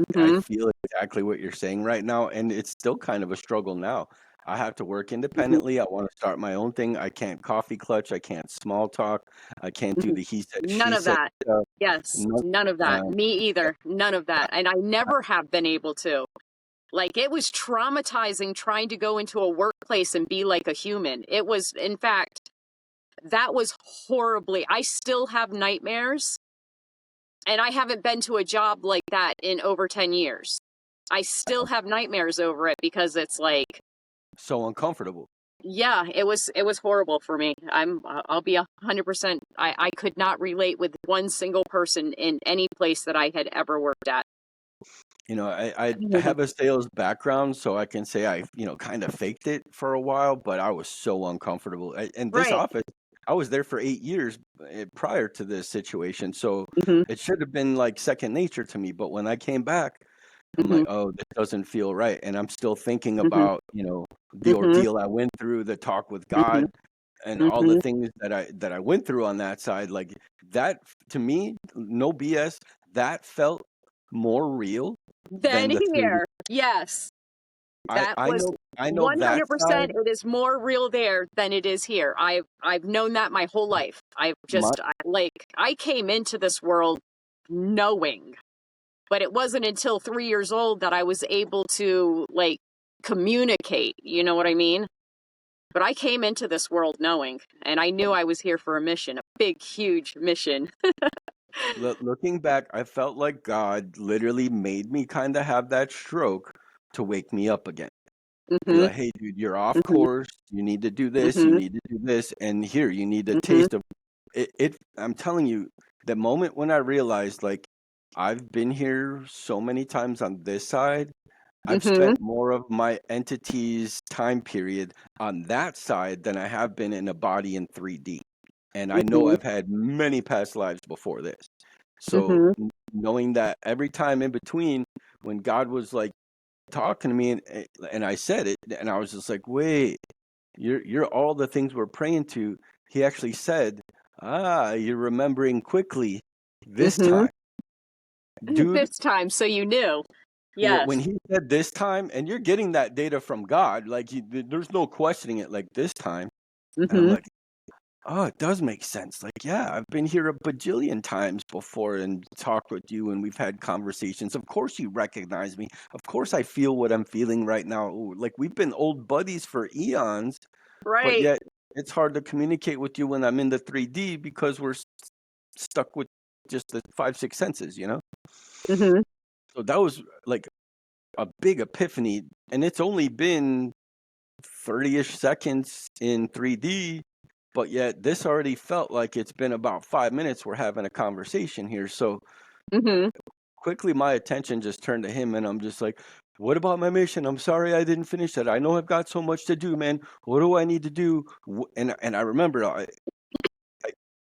[SPEAKER 2] feel exactly what you're saying right now. And it's still kind of a struggle now. I have to work independently. I want to start my own thing. I can't coffee clutch. I can't small talk. I can't do the he said,
[SPEAKER 1] none
[SPEAKER 2] she
[SPEAKER 1] of
[SPEAKER 2] said
[SPEAKER 1] that.
[SPEAKER 2] stuff.
[SPEAKER 1] Yes, none of that. Me either. None of that. And I never have been able to. Like, it was traumatizing trying to go into a workplace and be like a human. It was, in fact, that was horribly. I still have nightmares. And I haven't been to a job like that in over 10 years. I still have nightmares over it because it's like
[SPEAKER 2] so uncomfortable.
[SPEAKER 1] Yeah, it was horrible for me. I'll be 100%. I could not relate with one single person in any place that I had ever worked at.
[SPEAKER 2] You know, I have a sales background, so I can say I, kind of faked it for a while, but I was so uncomfortable. And this office, I was there for 8 years prior to this situation, so it should have been like second nature to me. But when I came back, I'm like, oh, this doesn't feel right. And I'm still thinking about, the ordeal I went through, the talk with God, and all the things that I went through on that side. Like that, to me, no BS, that felt more real
[SPEAKER 1] than here. Yes. That
[SPEAKER 2] I
[SPEAKER 1] was
[SPEAKER 2] know that
[SPEAKER 1] 100%.
[SPEAKER 2] side.
[SPEAKER 1] It is more real there than it is here. I've known that my whole life.
[SPEAKER 2] My
[SPEAKER 1] I came into this world knowing, but it wasn't until 3 years old that I was able to like communicate. You know what I mean? But I came into this world knowing, and I knew I was here for a mission, a big, huge mission.
[SPEAKER 2] looking back, I felt like God literally made me kind of have that stroke to wake me up again. Be
[SPEAKER 1] Mhm.
[SPEAKER 2] like, hey, dude, you're off
[SPEAKER 1] Mhm.
[SPEAKER 2] course. You need to do this. You
[SPEAKER 1] Mhm.
[SPEAKER 2] need to do this. And here, you need a
[SPEAKER 1] Mhm.
[SPEAKER 2] taste of it. I'm telling you, the moment when I realized, like, I've been here so many times on this side, I've
[SPEAKER 1] Mhm.
[SPEAKER 2] spent more of my entity's time period on that side than I have been in a body in 3D. And I know
[SPEAKER 1] Mhm.
[SPEAKER 2] I've had many past lives before this. So
[SPEAKER 1] Mhm.
[SPEAKER 2] knowing that every time in between, when God was like talking to me and I said it, and I was just like, wait, you're all the things we're praying to. He actually said, you're remembering quickly this
[SPEAKER 1] Mhm.
[SPEAKER 2] time, dude.
[SPEAKER 1] This time, so you knew.
[SPEAKER 2] When
[SPEAKER 1] Yes.
[SPEAKER 2] he said this time, and you're getting that data from God, like there's no questioning it. Like this time, and I'm
[SPEAKER 1] Mhm.
[SPEAKER 2] like, oh, it does make sense. Like, yeah, I've been here a bajillion times before and talked with you, and we've had conversations. Of course, you recognize me. Of course, I feel what I'm feeling right now. Like, we've been old buddies for eons, but
[SPEAKER 1] Right.
[SPEAKER 2] yet it's hard to communicate with you when I'm in the 3D because we're stuck with just the five, six senses, you know?
[SPEAKER 1] Mhm.
[SPEAKER 2] So that was like a big epiphany. And it's only been 30-ish seconds in 3D, but yet this already felt like it's been about 5 minutes we're having a conversation here. So
[SPEAKER 1] Mhm.
[SPEAKER 2] quickly my attention just turned to him and I'm just like, what about my mission? I'm sorry I didn't finish that. I know I've got so much to do, man. What do I need to do? And I remember a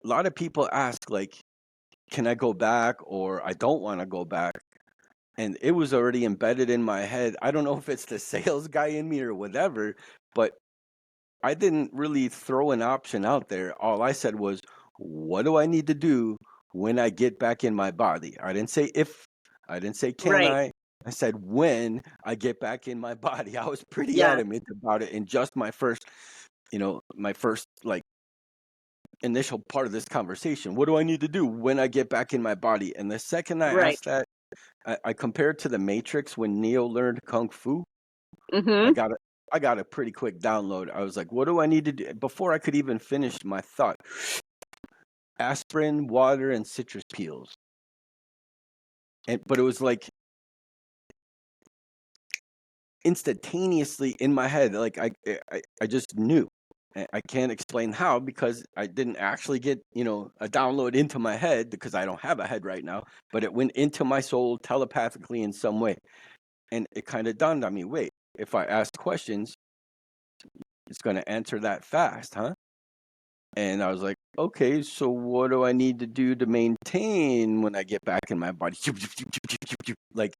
[SPEAKER 2] lot of people ask like, can I go back or I don't want to go back? And it was already embedded in my head. I don't know if it's the sales guy in me or whatever, but I didn't really throw an option out there. All I said was, what do I need to do when I get back in my body? I didn't say if, I didn't say can
[SPEAKER 1] Right.
[SPEAKER 2] I said when I get back in my body. I was pretty
[SPEAKER 1] Yeah.
[SPEAKER 2] adamant about it in just my first, my first like initial part of this conversation. What do I need to do when I get back in my body? And the second I
[SPEAKER 1] Right.
[SPEAKER 2] asked that, I compared to the Matrix when Neo learned Kung Fu. I
[SPEAKER 1] Mhm.
[SPEAKER 2] got a I got a pretty quick download. I was like, what do I need to do? Before I could even finish my thought, aspirin, water, and citrus peels. But it was like instantaneously in my head. Like I just knew. I can't explain how because I didn't actually get, a download into my head because I don't have a head right now, but it went into my soul telepathically in some way. And it kind of dawned on me, wait, if I ask questions, it's going to answer that fast, huh? And I was like, okay, so what do I need to do to maintain when I get back in my body? Like,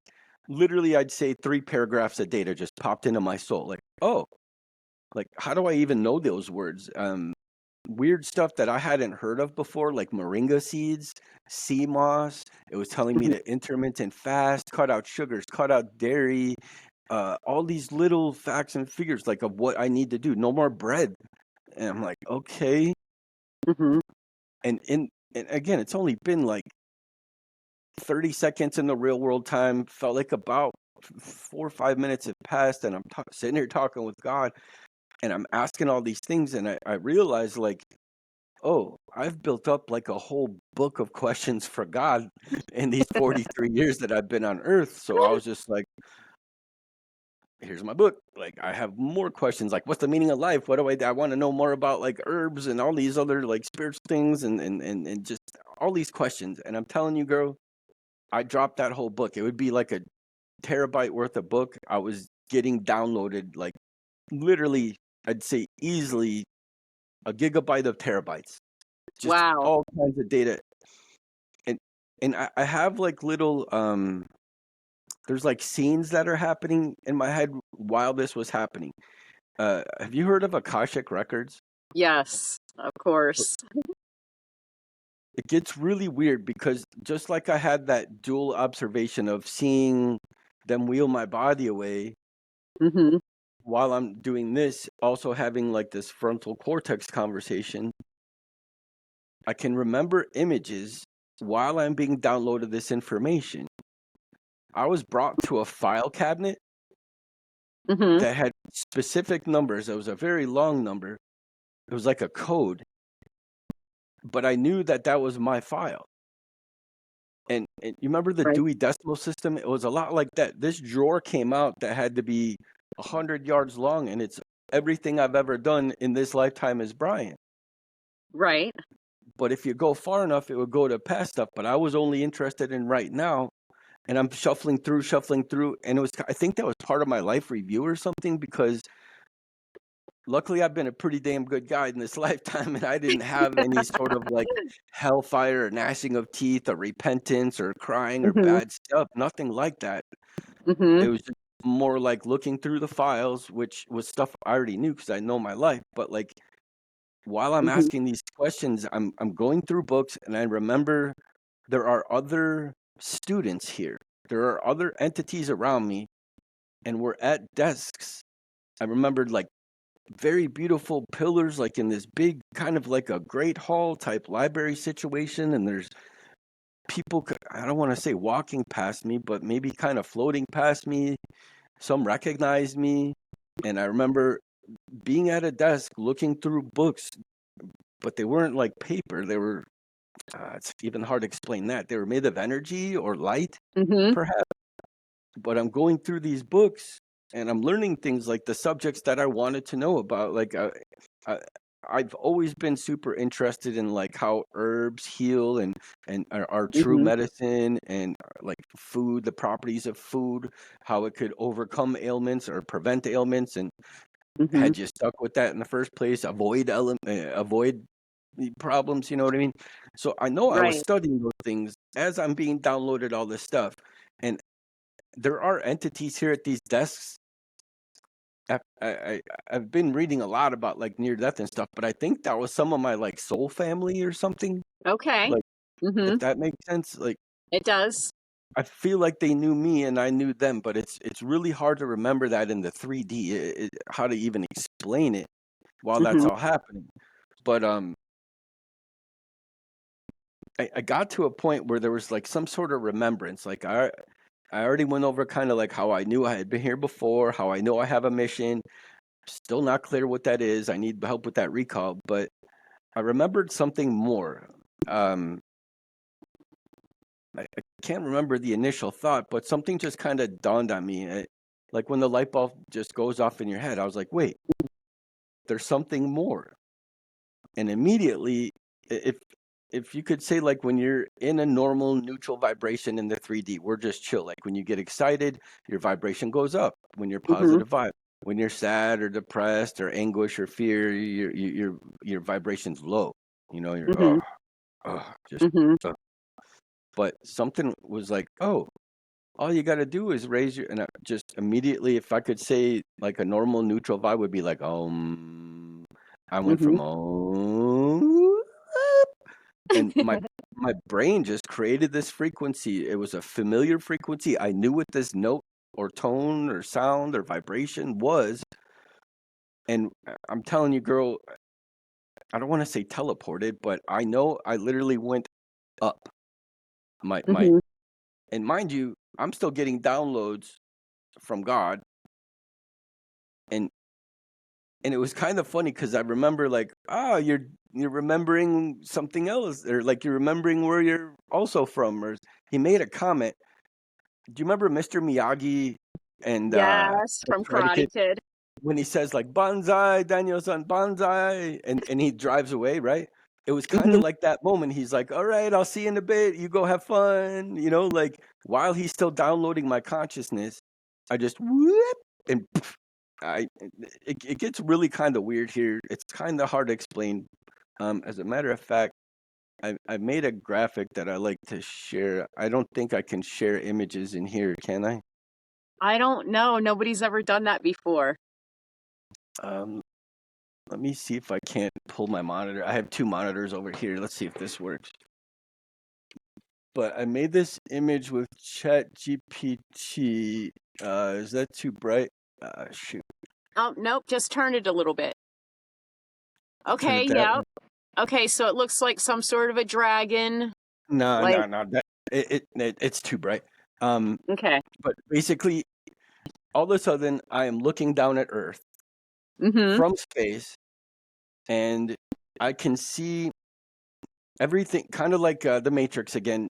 [SPEAKER 2] literally, I'd say 3 paragraphs of data just popped into my soul. Like, oh, like, how do I even know those words? Weird stuff that I hadn't heard of before, like moringa seeds, sea moss. It was telling me
[SPEAKER 1] Mhm.
[SPEAKER 2] to intermittent fast, cut out sugars, cut out dairy, all these little facts and figures, like of what I need to do. No more bread. And I'm like, okay.
[SPEAKER 1] Mhm.
[SPEAKER 2] And again, it's only been like 30 seconds in the real world time. Felt like about 4 or 5 minutes have passed, and I'm sitting here talking with God, and I'm asking all these things, and I realize like, oh, I've built up like a whole book of questions for God in these 43 years that I've been on Earth. So I was just like, here's my book. Like, I have more questions. Like, what's the meaning of life? What do I want to know more about, like herbs and all these other like spiritual things, and just all these questions. And I'm telling you, girl, I dropped that whole book. It would be like a terabyte worth of book. I was getting downloaded like literally, I'd say easily a gigabyte of terabytes. Just
[SPEAKER 1] Wow.
[SPEAKER 2] all kinds of data. And I have like little there's like scenes that are happening in my head while this was happening. Have you heard of Akashic Records?
[SPEAKER 1] Yes, of course.
[SPEAKER 2] It gets really weird because just like I had that dual observation of seeing them wheel my body away,
[SPEAKER 1] Mm-hmm.
[SPEAKER 2] While I'm doing this, also having like this frontal cortex conversation, I can remember images while I'm being downloaded this information. I was brought to a file cabinet
[SPEAKER 1] Mm-hmm.
[SPEAKER 2] that had specific numbers. It was a very long number. It was like a code, but I knew that that was my file. And you remember the
[SPEAKER 1] Right.
[SPEAKER 2] Dewey Decimal System? It was a lot like that. This drawer came out that had to be 100 yards long, and it's everything I've ever done in this lifetime as Bryan.
[SPEAKER 1] Right.
[SPEAKER 2] But if you go far enough, it would go to past stuff. But I was only interested in right now, and I'm shuffling through, and it was. I think that was part of my life review or something, because luckily I've been a pretty damn good guy in this lifetime, and I didn't have any sort of like hellfire or gnashing of teeth or repentance or crying or
[SPEAKER 1] Mm-hmm.
[SPEAKER 2] bad stuff. Nothing like that.
[SPEAKER 1] Mm-hmm.
[SPEAKER 2] It was just more like looking through the files, which was stuff I already knew because I know my life. But like while I'm
[SPEAKER 1] Mm-hmm.
[SPEAKER 2] asking these questions, I'm going through books, and I remember there are other students here. There are other entities around me, and we're at desks. I remembered like very beautiful pillars, like in this big kind of like a great hall type library situation, and there's people, I don't want to say walking past me, but maybe kind of floating past me. Some recognized me, and I remember being at a desk looking through books, but they weren't like paper. They were, it's even hard to explain that. They were made of energy or light,
[SPEAKER 1] Mm-hmm.
[SPEAKER 2] perhaps. But I'm going through these books, and I'm learning things like the subjects that I wanted to know about. Like I, I've always been super interested in like how herbs heal and are true
[SPEAKER 1] Mm-hmm.
[SPEAKER 2] medicine, and like food, the properties of food, how it could overcome ailments or prevent ailments, and
[SPEAKER 1] Mm-hmm.
[SPEAKER 2] had you stuck with that in the first place, avoid the problems. You know what I mean? So I know I was
[SPEAKER 1] Right.
[SPEAKER 2] studying those things as I'm being downloaded all this stuff, and there are entities here at these desks. I've been reading a lot about like near death and stuff, but I think that was some of my like soul family or something.
[SPEAKER 1] Okay.
[SPEAKER 2] Like,
[SPEAKER 1] Mm-hmm.
[SPEAKER 2] if that makes sense. Like,
[SPEAKER 1] It does.
[SPEAKER 2] I feel like they knew me and I knew them, but it's really hard to remember that in the 3D. How to even explain it while that's
[SPEAKER 1] Mm-hmm.
[SPEAKER 2] all happening. But I got to a point where there was like some sort of remembrance. Like I already went over kind of like how I knew I had been here before, how I know I have a mission. Still not clear what that is. I need help with that recall, but I remembered something more. Um, I can't remember the initial thought, but something just kind of dawned on me. Like when the light bulb just goes off in your head, I was like, wait, there's something more. And immediately, if you could say like when you're in a normal neutral vibration in the 3D, we're just chill. Like when you get excited, your vibration goes up. When you're
[SPEAKER 1] Mm-hmm.
[SPEAKER 2] positive vibe. When you're sad or depressed or anguish or fear, your vibration's low. You know, you're
[SPEAKER 1] Mm-hmm.
[SPEAKER 2] just.
[SPEAKER 1] Mm-hmm.
[SPEAKER 2] But something was like, oh, all you got to do is raise your, and just immediately, if I could say like a normal neutral vibe would be like, I went
[SPEAKER 1] Mm-hmm.
[SPEAKER 2] from and my brain just created this frequency. It was a familiar frequency. I knew what this note or tone or sound or vibration was, and I'm telling you, girl, I don't want to say teleported, but I know I literally went up. My
[SPEAKER 1] Mm-hmm.
[SPEAKER 2] and mind you, I'm still getting downloads from God, and it was kind of funny because I remember like, you're remembering something else, or like you're remembering where you're also from, or he made a comment. Do you remember Mr. Miyagi and
[SPEAKER 1] Yes,
[SPEAKER 2] the
[SPEAKER 1] from
[SPEAKER 2] Karate
[SPEAKER 1] Karate
[SPEAKER 2] Kid
[SPEAKER 1] Kid.
[SPEAKER 2] when he says like "Banzai, Daniel-san, Banzai," and he drives away, right? It was kind
[SPEAKER 1] Mm-hmm.
[SPEAKER 2] of like that moment. He's like, "All right, I'll see you in a bit. You go have fun." You know, like while he's still downloading my consciousness, I just whoop and poof, it gets really kind of weird here. It's kind of hard to explain. As a matter of fact, I made a graphic that I like to share. I don't think I can share images in here, can I?
[SPEAKER 1] I don't know. Nobody's ever done that before.
[SPEAKER 2] Um, Let me see if I can't pull my monitor. I have two monitors over here. Let's see if this works. But I made this image with Chat GPT. Is that too bright? Shoot.
[SPEAKER 1] Oh, nope, just turn it a little bit.
[SPEAKER 2] Turn
[SPEAKER 1] Okay,
[SPEAKER 2] it that
[SPEAKER 1] yeah.
[SPEAKER 2] way.
[SPEAKER 1] Okay, so it looks like some sort of a dragon.
[SPEAKER 2] No,
[SPEAKER 1] Like,
[SPEAKER 2] no, no. It's too bright.
[SPEAKER 1] okay.
[SPEAKER 2] But basically, all of a sudden, I am looking down at Earth
[SPEAKER 1] Mm-hmm.
[SPEAKER 2] from space, and I can see everything, kind of like the Matrix again.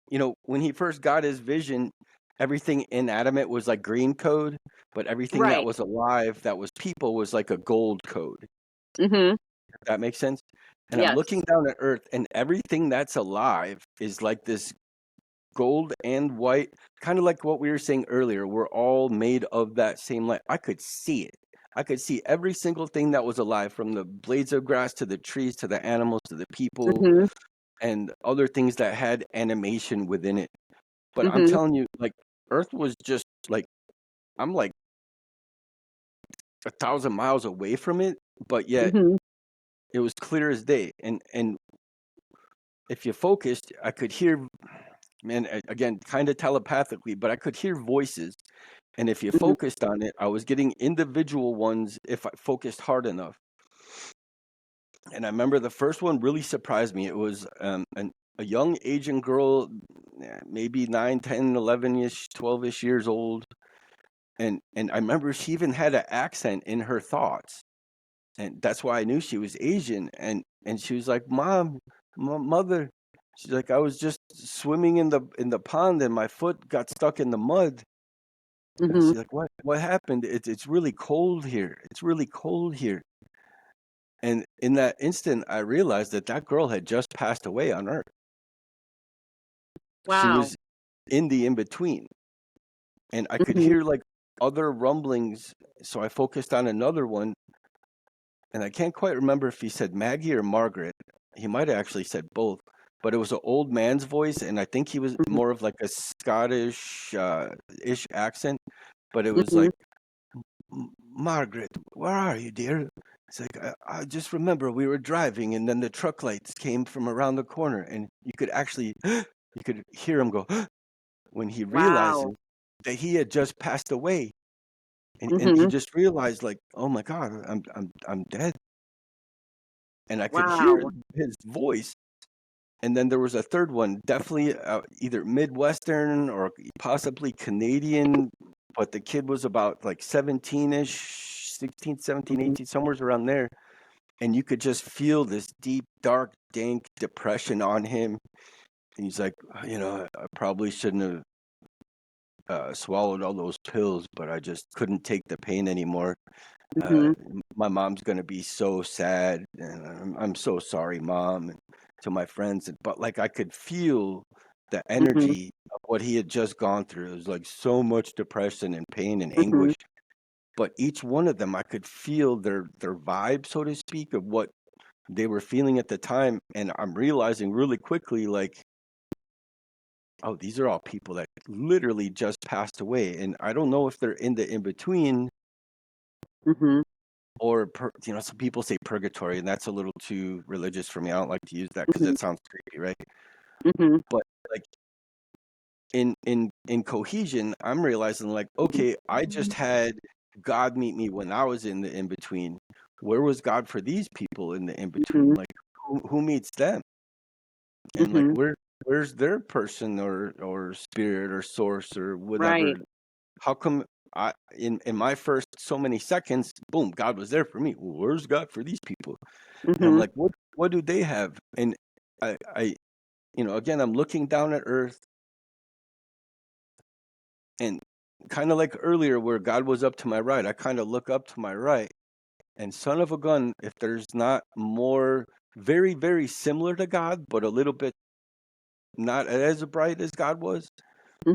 [SPEAKER 2] You know, when he first got his vision, everything inanimate was like green code, but everything that
[SPEAKER 1] Right.
[SPEAKER 2] was alive, that was people, was like a gold code.
[SPEAKER 1] Mm-hmm.
[SPEAKER 2] If that makes sense. And I'm
[SPEAKER 1] Yes.
[SPEAKER 2] looking down at Earth, and everything that's alive is like this gold and white, kind of like what we were saying earlier. We're all made of that same light. I could see it. I could see every single thing that was alive, from the blades of grass to the trees to the animals to the people
[SPEAKER 1] Mm-hmm.
[SPEAKER 2] and other things that had animation within it. But I'm
[SPEAKER 1] Mm-hmm.
[SPEAKER 2] telling you, like, Earth was just like, I'm like 1,000 miles away from it, but yet
[SPEAKER 1] Mm-hmm.
[SPEAKER 2] it was clear as day. And if you focused, I could hear, man, again, kind of telepathically, but I could hear voices. And if you
[SPEAKER 1] Mm-hmm.
[SPEAKER 2] focused on it, I was getting individual ones if I focused hard enough. And I remember the first one really surprised me. It was a young Asian girl, maybe 9, 10, 11-ish, 12-ish years old. And I remember she even had an accent in her thoughts. And that's why I knew she was Asian. And she was like, "Mom, mother." She's like, "I was just swimming in the pond and my foot got stuck in the mud." And
[SPEAKER 1] Mm-hmm.
[SPEAKER 2] she's like, "What happened? It's really cold here. It's really cold here." And in that instant, I realized that that girl had just passed away on Earth. She
[SPEAKER 1] Wow.
[SPEAKER 2] was in the in between, and I could
[SPEAKER 1] Mm-hmm.
[SPEAKER 2] hear like other rumblings. So I focused on another one, and I can't quite remember if he said Maggie or Margaret. He might have actually said both, but it was an old man's voice, and I think he was more of like a Scottish ish accent. But it was
[SPEAKER 1] Mm-hmm.
[SPEAKER 2] like, Margaret, where are you, dear?" It's like, I just remember we were driving, and then the truck lights came from around the corner, and you could actually, you could hear him go when he realized
[SPEAKER 1] Wow.
[SPEAKER 2] that he had just passed away, and he
[SPEAKER 1] Mm-hmm.
[SPEAKER 2] just realized, like, oh my God, I'm dead, and I could hear
[SPEAKER 1] Wow.
[SPEAKER 2] his voice. And then there was a third one, definitely either Midwestern or possibly Canadian, but the kid was about like 17-ish, 16, 17,
[SPEAKER 1] Mm-hmm.
[SPEAKER 2] 18, somewhere around there. And you could just feel this deep, dark, dank depression on him. And he's like, I probably shouldn't have swallowed all those pills, but I just couldn't take the pain anymore. Uh,
[SPEAKER 1] Mm-hmm.
[SPEAKER 2] my mom's gonna be so sad, and I'm so sorry, Mom, and to my friends. But like I could feel the
[SPEAKER 1] Mm-hmm.
[SPEAKER 2] energy of what he had just gone through. It was like so much depression and pain and
[SPEAKER 1] Mm-hmm.
[SPEAKER 2] anguish. But each one of them, I could feel their vibe, so to speak, of what they were feeling at the time. And I'm realizing really quickly, like, oh, these are all people that literally just passed away, and I don't know if they're in the in between
[SPEAKER 1] Mm-hmm.
[SPEAKER 2] or some people say purgatory, and that's a little too religious for me. I don't like to use that because
[SPEAKER 1] Mm-hmm.
[SPEAKER 2] it sounds creepy, right?
[SPEAKER 1] Mm-hmm.
[SPEAKER 2] But like in cohesion, I'm realizing, like, okay, I just had God meet me when I was in the in between. Where was God for these people in the in between?
[SPEAKER 1] Mm-hmm.
[SPEAKER 2] Like, who meets them? And like,
[SPEAKER 1] Mm-hmm.
[SPEAKER 2] where's their person or spirit or source or
[SPEAKER 1] Right.
[SPEAKER 2] whatever? How come I in my first so many seconds, boom, God was there for me. Well, where's God for these people? And I'm
[SPEAKER 1] Mm-hmm.
[SPEAKER 2] like, what do they have? And I again, I'm looking down at Earth, and kind of like earlier where God was up to my right, I kind of look up to my right, and son of a gun, if there's not more very, very similar to God, but a little bit not as bright as God was.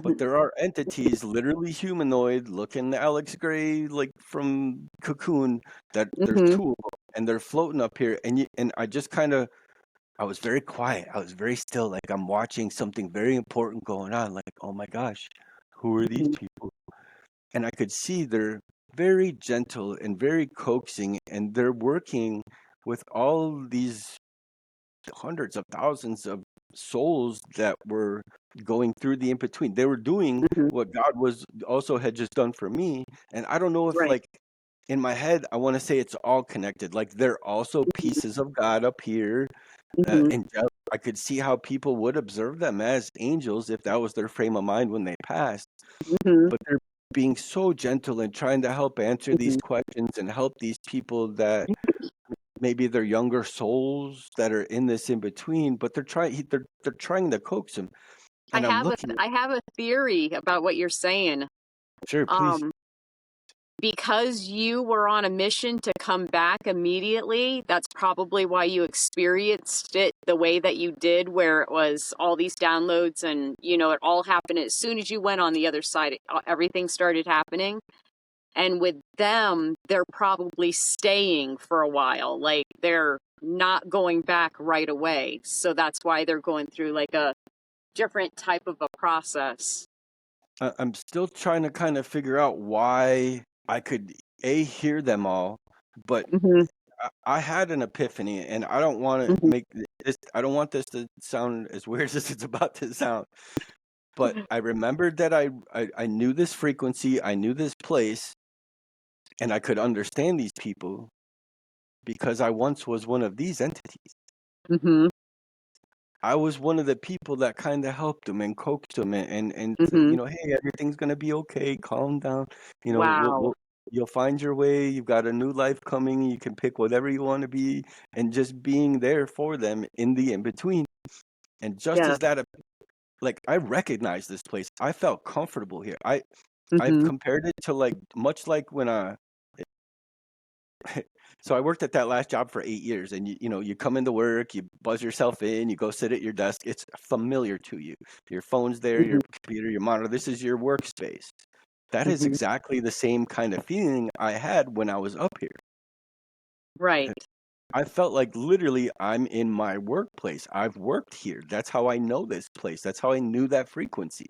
[SPEAKER 2] But
[SPEAKER 1] Mm-hmm.
[SPEAKER 2] there are entities, literally humanoid, looking Alex Gray, like from Cocoon. That there's
[SPEAKER 1] Mm-hmm.
[SPEAKER 2] two of them, and they're floating up here. And I just kind of, I was very quiet. I was very still, like I'm watching something very important going on. Like, oh my gosh, who are these people? And I could see they're very gentle and very coaxing, and they're working with all these hundreds of thousands of souls that were going through the in between. They were doing
[SPEAKER 1] Hmm.
[SPEAKER 2] what God was also had just done for me. And I don't know if
[SPEAKER 1] Right.
[SPEAKER 2] like in my head, I want to say it's all connected. Like they're also pieces of God up here.
[SPEAKER 1] Hmm.
[SPEAKER 2] I could see how people would observe them as angels if that was their frame of mind when they passed.
[SPEAKER 1] Hmm.
[SPEAKER 2] But they're being so gentle and trying to help answer these
[SPEAKER 1] Hmm.
[SPEAKER 2] questions and help these people that maybe they're younger souls that are in this in between, but they're trying to coax them. And I'm looking at,
[SPEAKER 1] I have a theory about what you're saying.
[SPEAKER 2] sure, please.
[SPEAKER 1] Um, because you were on a mission to come back immediately, that's probably why you experienced it the way that you did, where it was all these downloads and, it all happened as soon as you went on the other side, everything started happening. And with them, they're probably staying for a while. Like they're not going back right away. So that's why they're going through like a different type of a process.
[SPEAKER 2] I'm still trying to kind of figure out why I could hear them all, but
[SPEAKER 1] Hmm.
[SPEAKER 2] I had an epiphany, and I don't want to
[SPEAKER 1] Hmm.
[SPEAKER 2] make this. I don't want this to sound as weird as it's about to sound. But I remembered that I knew this frequency, I knew this place, and I could understand these people because I once was one of these entities.
[SPEAKER 1] Hmm.
[SPEAKER 2] I was one of the people that kind of helped them and coaxed them and said,
[SPEAKER 1] Hmm.
[SPEAKER 2] hey, everything's gonna be okay. Calm down.
[SPEAKER 1] Wow.
[SPEAKER 2] You'll find your way. You've got a new life coming. You can pick whatever you want to be, and just being there for them in the in between. And just
[SPEAKER 1] Yeah.
[SPEAKER 2] as that, like I recognized this place. I felt comfortable here. I've
[SPEAKER 1] Hmm.
[SPEAKER 2] compared it to like much like when so I worked at that last job for 8 years, and you come into work, you buzz yourself in, you go sit at your desk. It's familiar to you. Your phone's there, your
[SPEAKER 1] Hmm.
[SPEAKER 2] computer, your monitor. This is your workspace. That is
[SPEAKER 1] Hmm.
[SPEAKER 2] exactly the same kind of feeling I had when I was up here.
[SPEAKER 1] Right.
[SPEAKER 2] I felt like literally I'm in my workplace. I've worked here. That's how I know this place. That's how I knew that frequency.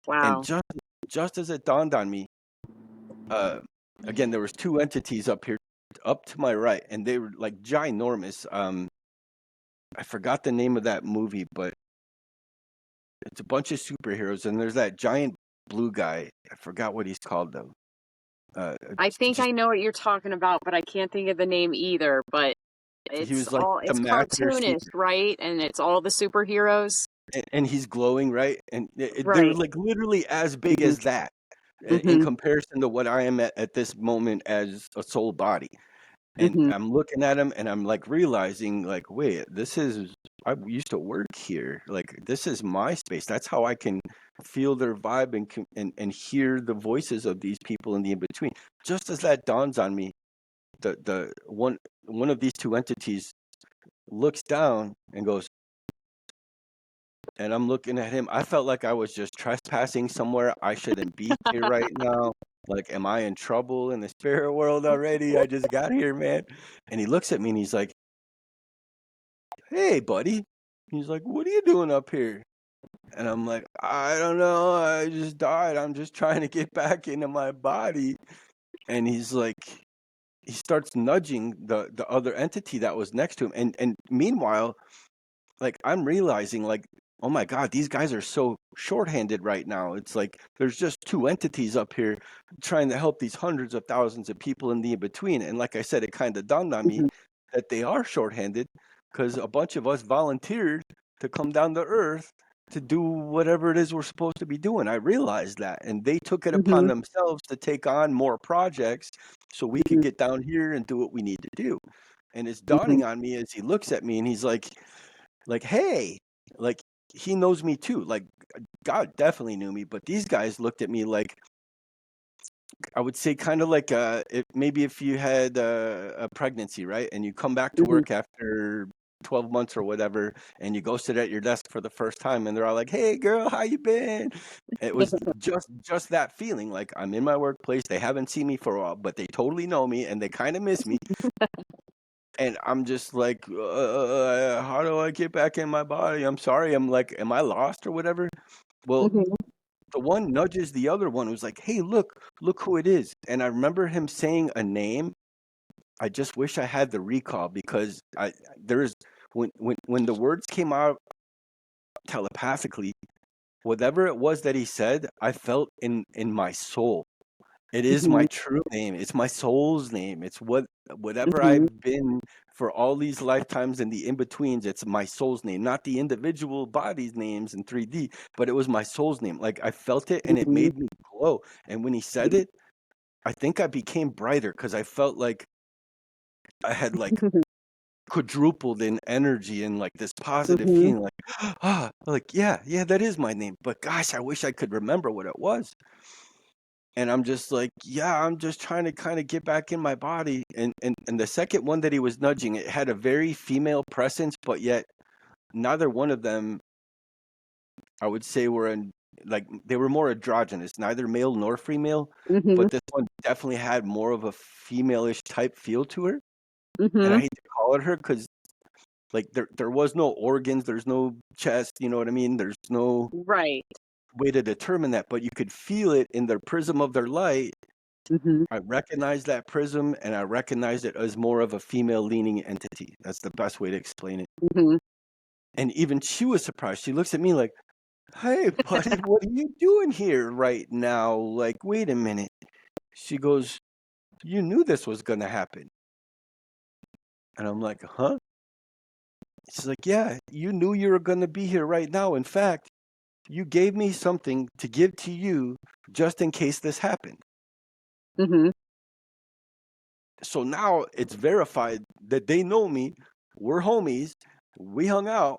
[SPEAKER 2] And
[SPEAKER 1] Wow.
[SPEAKER 2] just as it dawned on me, uh, again, there was two entities up here, up to my right, and they were like ginormous. I forgot the name of that movie, but it's a bunch of superheroes, and there's that giant blue guy. I forgot what he's called though.
[SPEAKER 1] I think
[SPEAKER 2] Just
[SPEAKER 1] I know what you're talking about, but I can't think of the name either. But
[SPEAKER 2] he
[SPEAKER 1] it's
[SPEAKER 2] was like
[SPEAKER 1] all
[SPEAKER 2] the
[SPEAKER 1] it's
[SPEAKER 2] master
[SPEAKER 1] cartoonish, right? And it's all the superheroes.
[SPEAKER 2] and he's glowing, right? And they're
[SPEAKER 1] Right.
[SPEAKER 2] like literally as big
[SPEAKER 1] Hmm.
[SPEAKER 2] as that in
[SPEAKER 1] Hmm.
[SPEAKER 2] comparison to what I am at this moment as a soul body. And
[SPEAKER 1] Hmm.
[SPEAKER 2] I'm looking at him and I'm like realizing like, wait, I used to work here. Like this is my space. That's how I can feel their vibe and hear the voices of these people in the in between. Just as that dawns on me, the one of these two entities looks down and goes, and I'm looking at him. I felt like I was just trespassing somewhere. I shouldn't be here right now. Like, am I in trouble in the spirit world already? I just got here, man. And he looks at me and he's like, hey, buddy. He's like, what are you doing up here? And I'm like, I don't know. I just died. I'm just trying to get back into my body. And he's like, he starts nudging the other entity that was next to him. And meanwhile, like I'm realizing like, oh my God, these guys are so shorthanded right now. It's like there's just two entities up here trying to help these hundreds of thousands of people in the in between. And like I said, it kind of dawned on me
[SPEAKER 1] Hmm.
[SPEAKER 2] that they are shorthanded because a bunch of us volunteered to come down to earth to do whatever it is we're supposed to be doing. I realized that. And they took it upon
[SPEAKER 1] Hmm.
[SPEAKER 2] themselves to take on more projects so we could
[SPEAKER 1] Hmm.
[SPEAKER 2] get down here and do what we need to do. And it's
[SPEAKER 1] Hmm.
[SPEAKER 2] dawning on me as he looks at me and he's like, hey, like he knows me too. Like God definitely knew me, but these guys looked at me like I would say kind of like maybe if you had a pregnancy, right? And you come back to
[SPEAKER 1] Hmm.
[SPEAKER 2] work after 12 months or whatever, and you go sit at your desk for the first time, and they're all like, "Hey, girl, how you been?" It was just that feeling, like I'm in my workplace. They haven't seen me for a while, but they totally know me, and they kind of miss me. And I'm just like, how do I get back in my body? I'm sorry. I'm like, am I lost or whatever? Well,
[SPEAKER 1] Hmm.
[SPEAKER 2] the one nudges the other one who's like, hey, look who it is. And I remember him saying a name. I just wish I had the recall because there's when the words came out telepathically, whatever it was that he said, I felt in my soul. It is my true name. It's my soul's name. It's whatever I've been for all these lifetimes and the in-betweens, it's my soul's name, not the individual body's names in 3D, but it was my soul's name. Like I felt it and it made me glow. And when he said it, I think I became brighter because I felt like I had like quadrupled in energy and like this positive feeling like yeah, that is my name. But gosh, I wish I could remember what it was. And I'm just like, yeah, I'm just trying to kind of get back in my body. And the second one that he was nudging, it had a very female presence, but yet neither one of them, I would say, like they were more androgynous, neither male nor female. But this one definitely had more of a female-ish type feel to her. And I hate to call it her because like there was no organs, there's no chest, you know what I mean? There's no
[SPEAKER 1] Right.
[SPEAKER 2] way to determine that, but you could feel it in the prism of their light. I recognize that prism and I recognize it as more of a female leaning entity. That's the best way to explain it. And even she was surprised. She looks at me like, hey, buddy, what are you doing here right now? Like, wait a minute. She goes, you knew this was going to happen. And I'm like, huh? She's like, yeah, you knew you were going to be here right now. In fact, you gave me something to give to you just in case this happened. So now it's verified that they know me. We're homies. We hung out,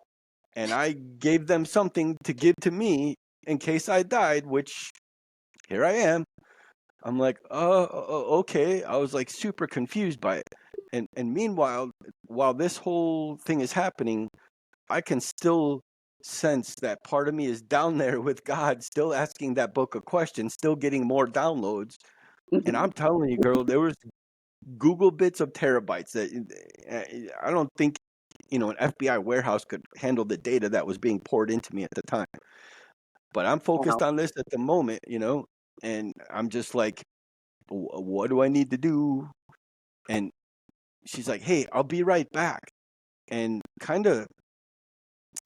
[SPEAKER 2] and I gave them something to give to me in case I died, which here I am. I'm like, okay. I was like super confused by it. And meanwhile, while this whole thing is happening, I can still sense that part of me is down there with God, still asking that book of questions, still getting more downloads. And I'm telling you, girl, there was Google bits of terabytes that I don't think an FBI warehouse could handle the data that was being poured into me at the time. But I'm focused on this at the moment, and I'm just like, what do I need to do? And she's like, hey, I'll be right back. And kind of,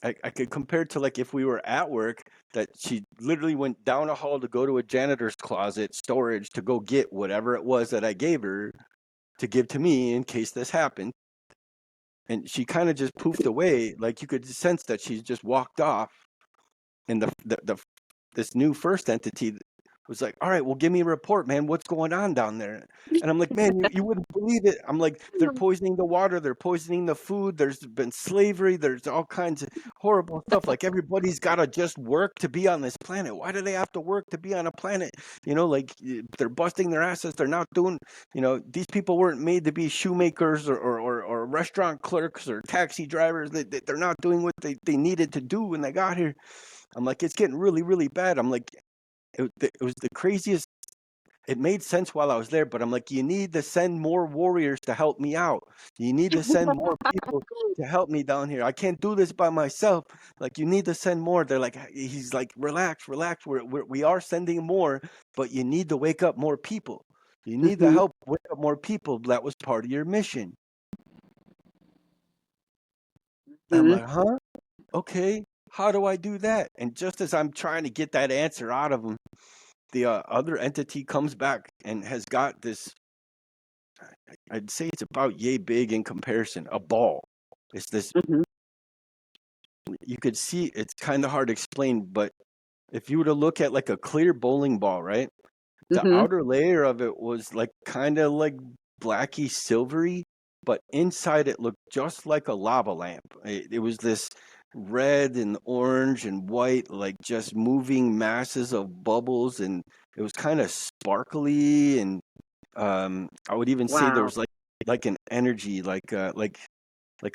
[SPEAKER 2] I could compare it to like if we were at work, that she literally went down a hall to go to a janitor's closet storage to go get whatever it was that I gave her to give to me in case this happened. And she kind of just poofed away. Like you could sense that she's just walked off. And this new first entity was like, all right, well, give me a report, man. What's going on down there? And I'm like, man, you wouldn't believe it. I'm like, they're poisoning the water. They're poisoning the food. There's been slavery. There's all kinds of horrible stuff. Like everybody's got to just work to be on this planet. Why do they have to work to be on a planet? Like they're busting their asses. They're not doing, these people weren't made to be shoemakers or restaurant clerks or taxi drivers. They're not doing what they needed to do when they got here. I'm like, it's getting really, really bad. I'm like, it was the craziest. It made sense while I was there, but I'm like, you need to send more warriors to help me out. You need to send more people to help me down here. I can't do this by myself. Like, you need to send more. They're like, he's like, relax. We are sending more, but you need to wake up more people. You need to help wake up more people. That was part of your mission. I'm like, huh? Okay. How do I do that? And just as I'm trying to get that answer out of him, the other entity comes back and has got this, I'd say it's about yay big in comparison, a ball. It's this, you could see, it's kind of hard to explain, but if you were to look at like a clear bowling ball, right? The outer layer of it was like kind of like blacky silvery, but inside it looked just like a lava lamp. It was this red and orange and white, like just moving masses of bubbles, and it was kind of sparkly. And I would even say there
[SPEAKER 1] Wow.
[SPEAKER 2] was like an energy, like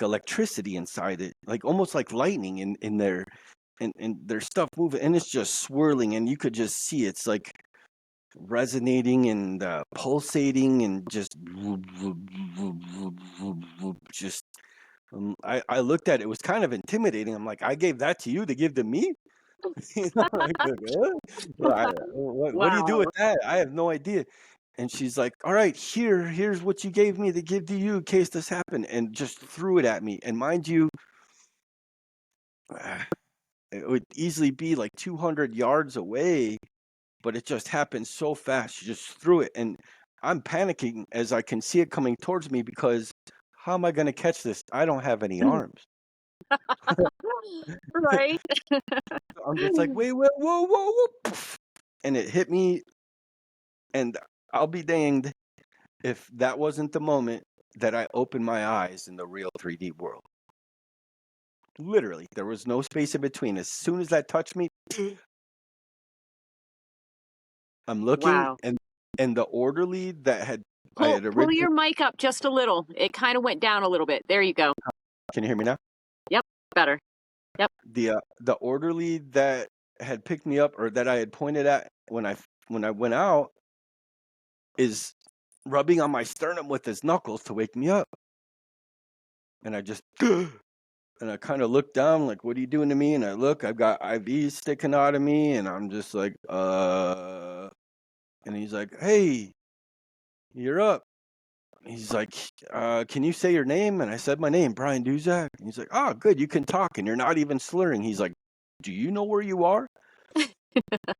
[SPEAKER 2] electricity inside it, like almost like lightning in there, and there's stuff moving, and it's just swirling, and you could just see it's like resonating and pulsating and just whoop, whoop, whoop, whoop, whoop, whoop, just I looked at it, it was kind of intimidating. I'm like, I gave that to you to give to me. Like, what do you do
[SPEAKER 1] Wow.
[SPEAKER 2] with that? I have no idea. And she's like, all right, here's what you gave me to give to you in case this happened, and just threw it at me. And mind you, It would easily be like 200 yards away, but it just happened so fast. She just threw it, and I'm panicking as I can see it coming towards me because how am I going to catch this? I don't have any arms.
[SPEAKER 1] Right.
[SPEAKER 2] I'm just like, wait, whoa, whoa, whoa, whoa. Poof. And it hit me, and I'll be danged if that wasn't the moment that I opened my eyes in the real 3D world. Literally, there was no space in between. As soon as that touched me, I'm looking,
[SPEAKER 1] Wow.
[SPEAKER 2] and the orderly that I had
[SPEAKER 1] Pull
[SPEAKER 2] originally.
[SPEAKER 1] your mic up just a little. It kind of went down a little bit. There you go.
[SPEAKER 2] Can you hear me now?
[SPEAKER 1] Yep, better. Yep.
[SPEAKER 2] The orderly that had picked me up, or that I had pointed at when I went out, is rubbing on my sternum with his knuckles to wake me up, and I just and I kind of look down like, what are you doing to me? And I look, I've got IVs sticking out of me, and I'm just like, and he's like, hey, you're up. He's like, can you say your name? And I said my name, Bryan Duszczak. And he's like, oh, good, you can talk, and you're not even slurring. He's like, do you know where you are?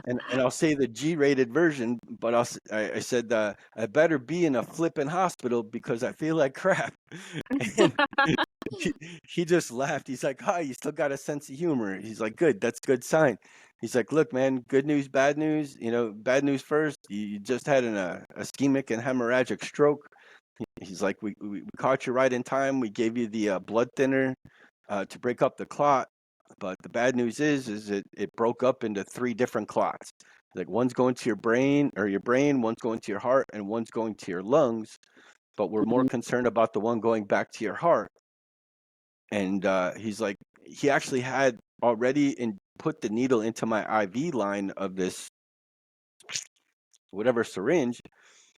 [SPEAKER 2] And I'll say the G-rated version, but I said, I better be in a flipping hospital because I feel like crap. And he, he just laughed. He's like, "Hi, you still got a sense of humor." He's like, "Good, that's a good sign." He's like, "Look, man, good news, bad news. You know, bad news first. You just had an ischemic and hemorrhagic stroke." He's like, "We caught you right in time. We gave you the blood thinner to break up the clot. But the bad news is it broke up into 3 different clots. Like one's going to your brain, one's going to your heart, and one's going to your lungs. But we're more concerned about the one going back to your heart." And he's like, he actually had already put the needle into my IV line of this whatever syringe,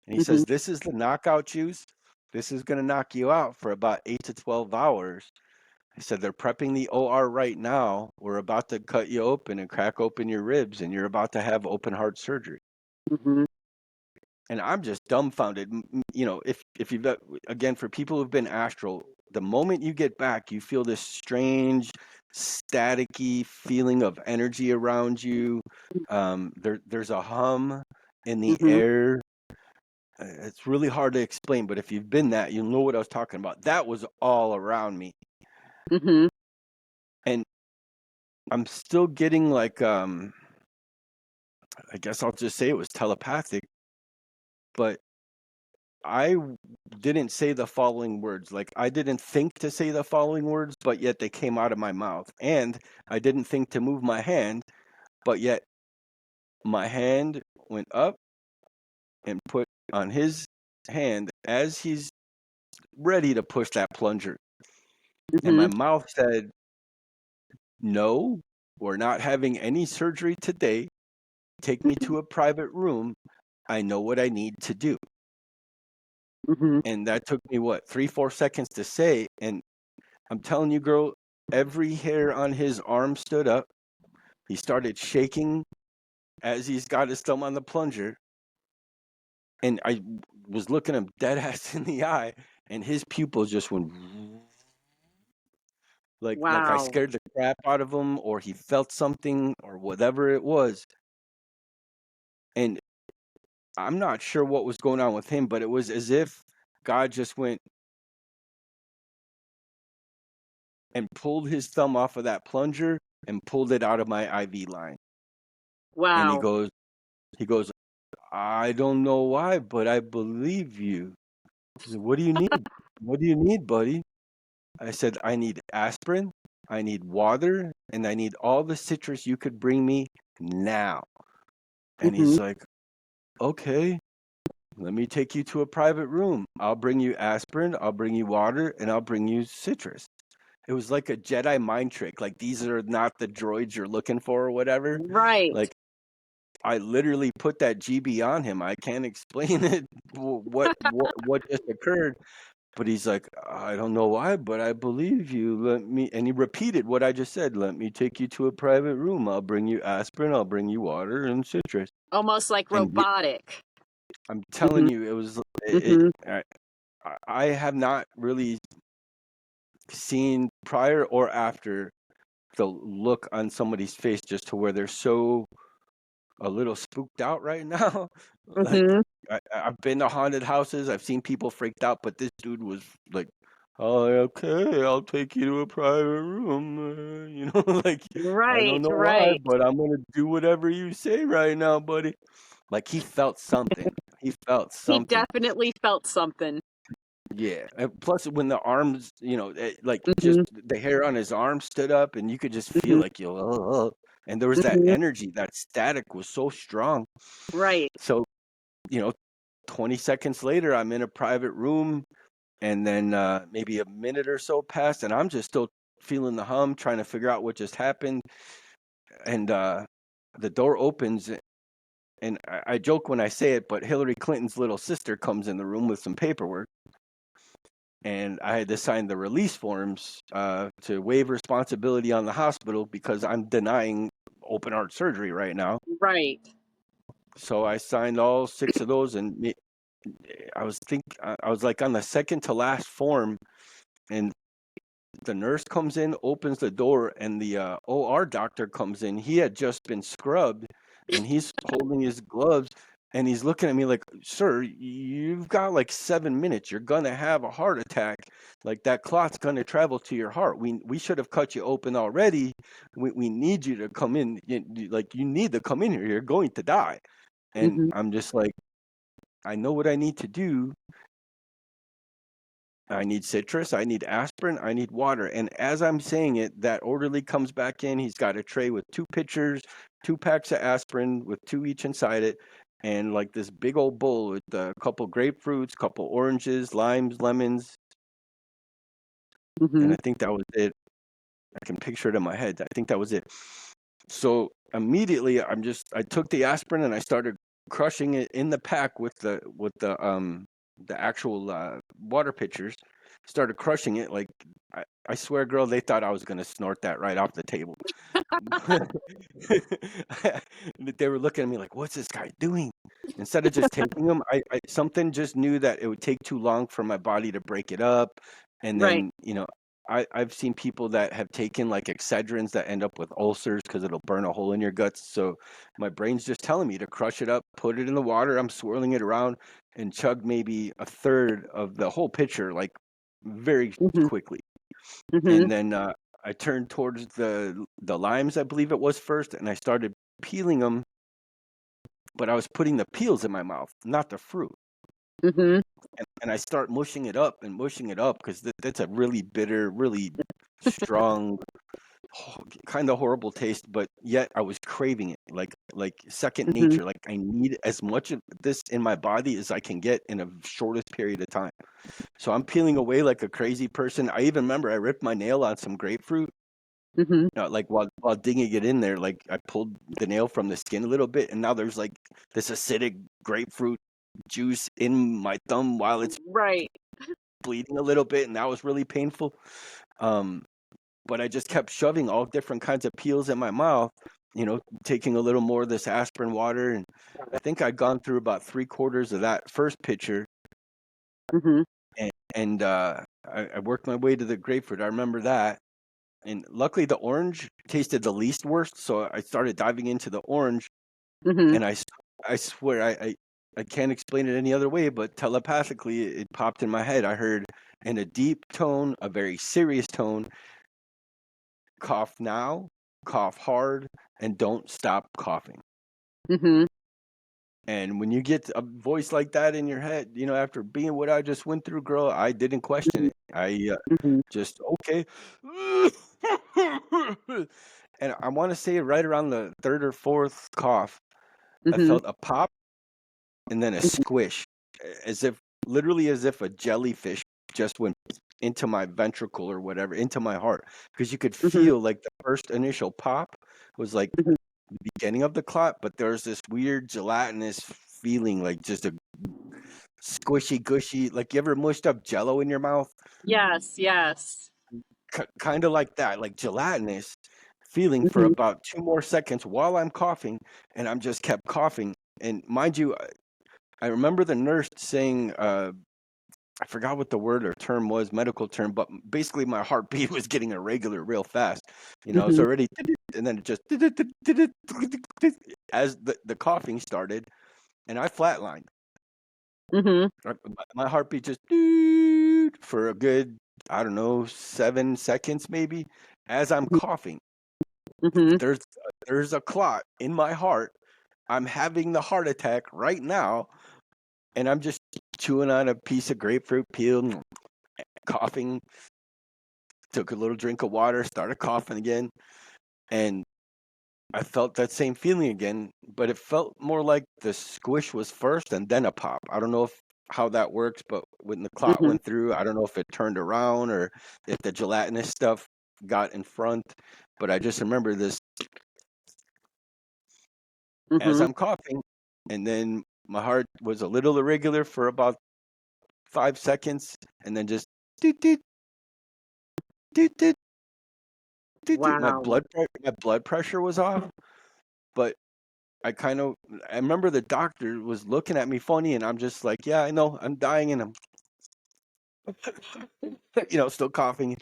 [SPEAKER 2] and he says, "This is the knockout juice. This is going to knock you out for about 8 to 12 hours." He said, "They're prepping the OR right now. We're about to cut you open and crack open your ribs, and you're about to have open heart surgery."
[SPEAKER 1] Mm-hmm.
[SPEAKER 2] And I'm just dumbfounded. You know, if you've again, for people who've been astral, the moment you get back, you feel this strange, staticky feeling of energy around you. There's a hum in the
[SPEAKER 1] Mm-hmm.
[SPEAKER 2] air. It's really hard to explain, but if you've been that, you'll know what I was talking about. That was all around me,
[SPEAKER 1] Mm-hmm.
[SPEAKER 2] and I'm still getting like, I guess I'll just say it was telepathic, but I didn't say the following words. Like, I didn't think to say the following words, but yet they came out of my mouth. And I didn't think to move my hand, but yet my hand went up and put on his hand as he's ready to push that plunger. And
[SPEAKER 1] Mm-hmm.
[SPEAKER 2] my mouth said, "No, we're not having any surgery today. Take me to a private room. I know what I need to do."
[SPEAKER 1] Mm-hmm.
[SPEAKER 2] And that took me, what, 3, 4 seconds to say. And I'm telling you, girl, every hair on his arm stood up. He started shaking as he's got his thumb on the plunger. And I was looking him dead ass in the eye, and his pupils just went like I
[SPEAKER 1] Wow.
[SPEAKER 2] scared the crap out of him, or he felt something, or whatever it was. And I'm not sure what was going on with him, but it was as if God just went and pulled his thumb off of that plunger and pulled it out of my IV line. And
[SPEAKER 1] Wow.
[SPEAKER 2] he goes, "I don't know why, but I believe you." He said, "What do you need? What do you need, buddy?" I said, "I need aspirin, I need water, and I need all the citrus you could bring me now." And
[SPEAKER 1] Mm-hmm.
[SPEAKER 2] he's like, "Okay, let me take you to a private room. I'll bring you aspirin, I'll bring you water, and I'll bring you citrus." It was like a Jedi mind trick. Like, these are not the droids you're looking for or whatever.
[SPEAKER 1] Right.
[SPEAKER 2] Like, I literally put that GB on him. I can't explain it, what just occurred. But he's like, "I don't know why, but I believe you. Let me," and he repeated what I just said. "Let me take you to a private room. I'll bring you aspirin. I'll bring you water and citrus."
[SPEAKER 1] Almost like
[SPEAKER 2] And
[SPEAKER 1] robotic.
[SPEAKER 2] I'm telling
[SPEAKER 1] Mm-hmm.
[SPEAKER 2] you, it was.
[SPEAKER 1] Mm-hmm.
[SPEAKER 2] I have not really seen prior or after the look on somebody's face just to where they're so a little spooked out right now. Like
[SPEAKER 1] Mhm.
[SPEAKER 2] I've been to haunted houses. I've seen people freaked out, but this dude was like, "Oh, okay, I'll take you to a private room." Like I don't
[SPEAKER 1] Right,
[SPEAKER 2] know why,
[SPEAKER 1] right.
[SPEAKER 2] but I'm gonna do whatever you say right now, buddy. Like he felt something. He felt
[SPEAKER 1] He
[SPEAKER 2] something.
[SPEAKER 1] definitely felt something.
[SPEAKER 2] Yeah. And plus, when the arms, like just
[SPEAKER 1] Mhm.
[SPEAKER 2] the hair on his arm stood up, and you could just feel
[SPEAKER 1] Mhm.
[SPEAKER 2] like and there was that
[SPEAKER 1] Mhm.
[SPEAKER 2] energy, that static was so strong.
[SPEAKER 1] Right.
[SPEAKER 2] So, you know, 20 seconds later, I'm in a private room, and then maybe a minute or so passed, and I'm just still feeling the hum, trying to figure out what just happened. And the door opens, and I joke when I say it, but Hillary Clinton's little sister comes in the room with some paperwork, and I had to sign the release forms to waive responsibility on the hospital because I'm denying open heart surgery right now.
[SPEAKER 1] Right.
[SPEAKER 2] So I signed all 6 of those, and I was like on the second to last form, and the nurse comes in, opens the door, and the OR doctor comes in. He had just been scrubbed, and he's holding his gloves, and he's looking at me like, "Sir, you've got like 7 minutes. You're gonna have a heart attack. Like that clot's gonna travel to your heart. We should have cut you open already. We need you to come in. Like you need to come in here. You're going to die." And
[SPEAKER 1] Mhm.
[SPEAKER 2] I'm just like, I know what I need to do. I need citrus, I need aspirin, I need water. And as I'm saying it, that orderly comes back in. He's got a tray with 2 pitchers, 2 packs of aspirin with 2 each inside it, and like this big old bowl with a couple grapefruits, couple oranges, limes, lemons. And
[SPEAKER 1] Mhm.
[SPEAKER 2] I think that was it. I can picture it in my head. I think that was it. So immediately I took the aspirin and I started crushing it in the pack with the actual water pitchers. Started crushing it like I swear, girl, they thought I was gonna snort that right off the table. They were looking at me like, "What's this guy doing?" Instead of just taking them, I something just knew that it would take too long for my body to break it up, and
[SPEAKER 1] Right.
[SPEAKER 2] then I've seen people that have taken like Excedrins that end up with ulcers because it'll burn a hole in your guts. So my brain's just telling me to crush it up, put it in the water. I'm swirling it around and chug maybe a third of the whole pitcher, like very
[SPEAKER 1] Mhm.
[SPEAKER 2] quickly.
[SPEAKER 1] Mhm.
[SPEAKER 2] And then I turned towards the limes, I believe it was first, and I started peeling them, but I was putting the peels in my mouth, not the fruit.
[SPEAKER 1] Mhm.
[SPEAKER 2] And I start mushing it up because that's a really bitter, really strong, kind of horrible taste. But yet I was craving it, like second
[SPEAKER 1] Mhm.
[SPEAKER 2] nature. Like I need as much of this in my body as I can get in a shortest period of time. So I'm peeling away like a crazy person. I even remember I ripped my nail on some grapefruit.
[SPEAKER 1] Mhm.
[SPEAKER 2] Like while digging it in there, like I pulled the nail from the skin a little bit, and now there's like this acidic grapefruit juice in my thumb while it's
[SPEAKER 1] Right.
[SPEAKER 2] bleeding a little bit, and that was really painful. Um, but I just kept shoving all different kinds of peels in my mouth, taking a little more of this aspirin water, and I think I'd gone through about 3/4 of that first pitcher,
[SPEAKER 1] Mhm.
[SPEAKER 2] and I worked my way to the grapefruit. I remember that. And luckily, the orange tasted the least worst, so I started diving into the orange,
[SPEAKER 1] Mhm.
[SPEAKER 2] and I swear I can't explain it any other way, but telepathically it popped in my head. I heard in a deep tone, a very serious tone, cough now, cough hard, and don't stop coughing.
[SPEAKER 1] Mhm.
[SPEAKER 2] And when you get a voice like that in your head, after being what I just went through, girl, I didn't question
[SPEAKER 1] Mhm.
[SPEAKER 2] it. I
[SPEAKER 1] Mhm.
[SPEAKER 2] just okay. And I want to say right around the third or fourth cough, I
[SPEAKER 1] Mhm.
[SPEAKER 2] felt a pop and then a squish, as if literally as if a jellyfish just went into my ventricle or whatever, into my heart, because you could
[SPEAKER 1] Mhm.
[SPEAKER 2] feel like the first initial pop was like
[SPEAKER 1] Mhm.
[SPEAKER 2] the beginning of the clot, but there's this weird gelatinous feeling, like just a squishy, gushy, like you ever mushed up Jello in your mouth,
[SPEAKER 1] Yes, yes.
[SPEAKER 2] kind of like that, like gelatinous feeling for
[SPEAKER 1] Mhm.
[SPEAKER 2] about 2 more seconds while I'm coughing, and I'm just kept coughing. And mind you, I remember the nurse saying, I forgot what the word or term was, medical term, but basically my heartbeat was getting irregular real fast. You know, it's
[SPEAKER 1] Mhm.
[SPEAKER 2] already, and then it just as the coughing started, and I flatlined.
[SPEAKER 1] Mhm.
[SPEAKER 2] My heartbeat just for a good, I don't know, 7 seconds maybe. As I'm coughing,
[SPEAKER 1] Mhm.
[SPEAKER 2] there's there's a clot in my heart. I'm having the heart attack right now, and I'm just chewing on a piece of grapefruit peel, coughing. Took a little drink of water, started coughing again, and I felt that same feeling again, but it felt more like the squish was first and then a pop. I don't know if how that works, but when the clot
[SPEAKER 1] Mhm.
[SPEAKER 2] went through, I don't know if it turned around or if the gelatinous stuff got in front, but I just remember this as
[SPEAKER 1] Mhm.
[SPEAKER 2] I'm coughing, and then my heart was a little irregular for about 5 seconds, and then just doot, doot, doot, doot, doot, doot.
[SPEAKER 1] Wow.
[SPEAKER 2] My blood pressure was off, but I remember the doctor was looking at me funny, and I'm just like, yeah, I know, I'm dying, and I'm, still coughing.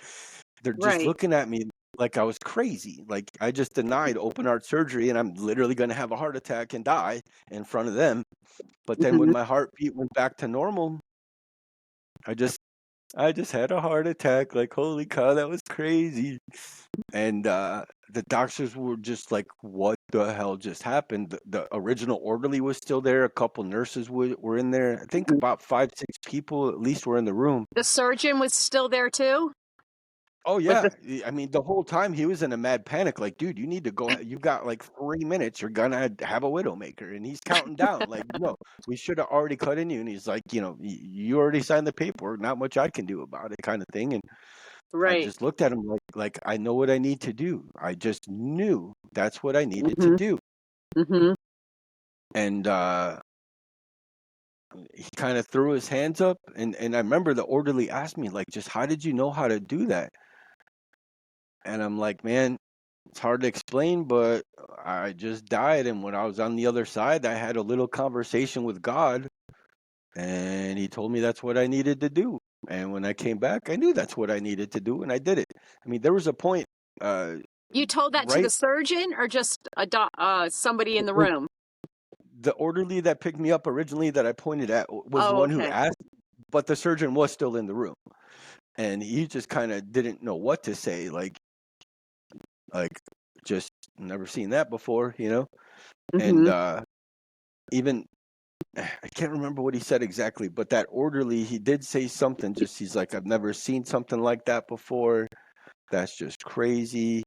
[SPEAKER 2] They're just
[SPEAKER 1] Right.
[SPEAKER 2] looking at me like I was crazy. Like I just denied open heart surgery, and I'm literally going to have a heart attack and die in front of them. But then when
[SPEAKER 1] Mhm.
[SPEAKER 2] my heartbeat went back to normal, I just, I just had a heart attack. Like, holy cow, that was crazy. And the doctors were just like, "What the hell just happened?" The original orderly was still there. A couple nurses were in there. I think
[SPEAKER 1] Mhm.
[SPEAKER 2] about 5, 6 people at least were in the room.
[SPEAKER 1] The surgeon was still there too?
[SPEAKER 2] Oh
[SPEAKER 1] Was the
[SPEAKER 2] yeah, I mean the whole time he was in a mad panic. Like, dude, you need to go. You've got like 3 minutes. You're gonna have a widowmaker, and he's counting down. Like, no, we should have already cut in you. And he's like, you already signed the paperwork. Not much I can do about it, kind of thing. And I
[SPEAKER 1] Right.
[SPEAKER 2] just looked at him like I know what I need to do. I just knew that's what I needed to
[SPEAKER 1] Mhm.
[SPEAKER 2] do.
[SPEAKER 1] Mhm.
[SPEAKER 2] And he kind of threw his hands up, and I remember the orderly asked me like, just how did you know how to do that? And I'm like, man, it's hard to explain, but I just died, and when I was on the other side, I had a little conversation with God, and he told me that's what I needed to do. And when I came back, I knew that's what I needed to do, and I did it. I mean, there was a point, uh,
[SPEAKER 1] You told that to
[SPEAKER 2] right
[SPEAKER 1] the surgeon or just somebody in the room?
[SPEAKER 2] the orderly that picked me up originally that I pointed at was the
[SPEAKER 1] Oh,
[SPEAKER 2] one who
[SPEAKER 1] okay.
[SPEAKER 2] asked, but the surgeon was still in the room, and he just kind of didn't know what to say, like just never seen that before, and
[SPEAKER 1] Mhm.
[SPEAKER 2] even I can't remember what he said exactly, but that orderly he did say something. Just he's like, I've never seen something like that before. That's just crazy.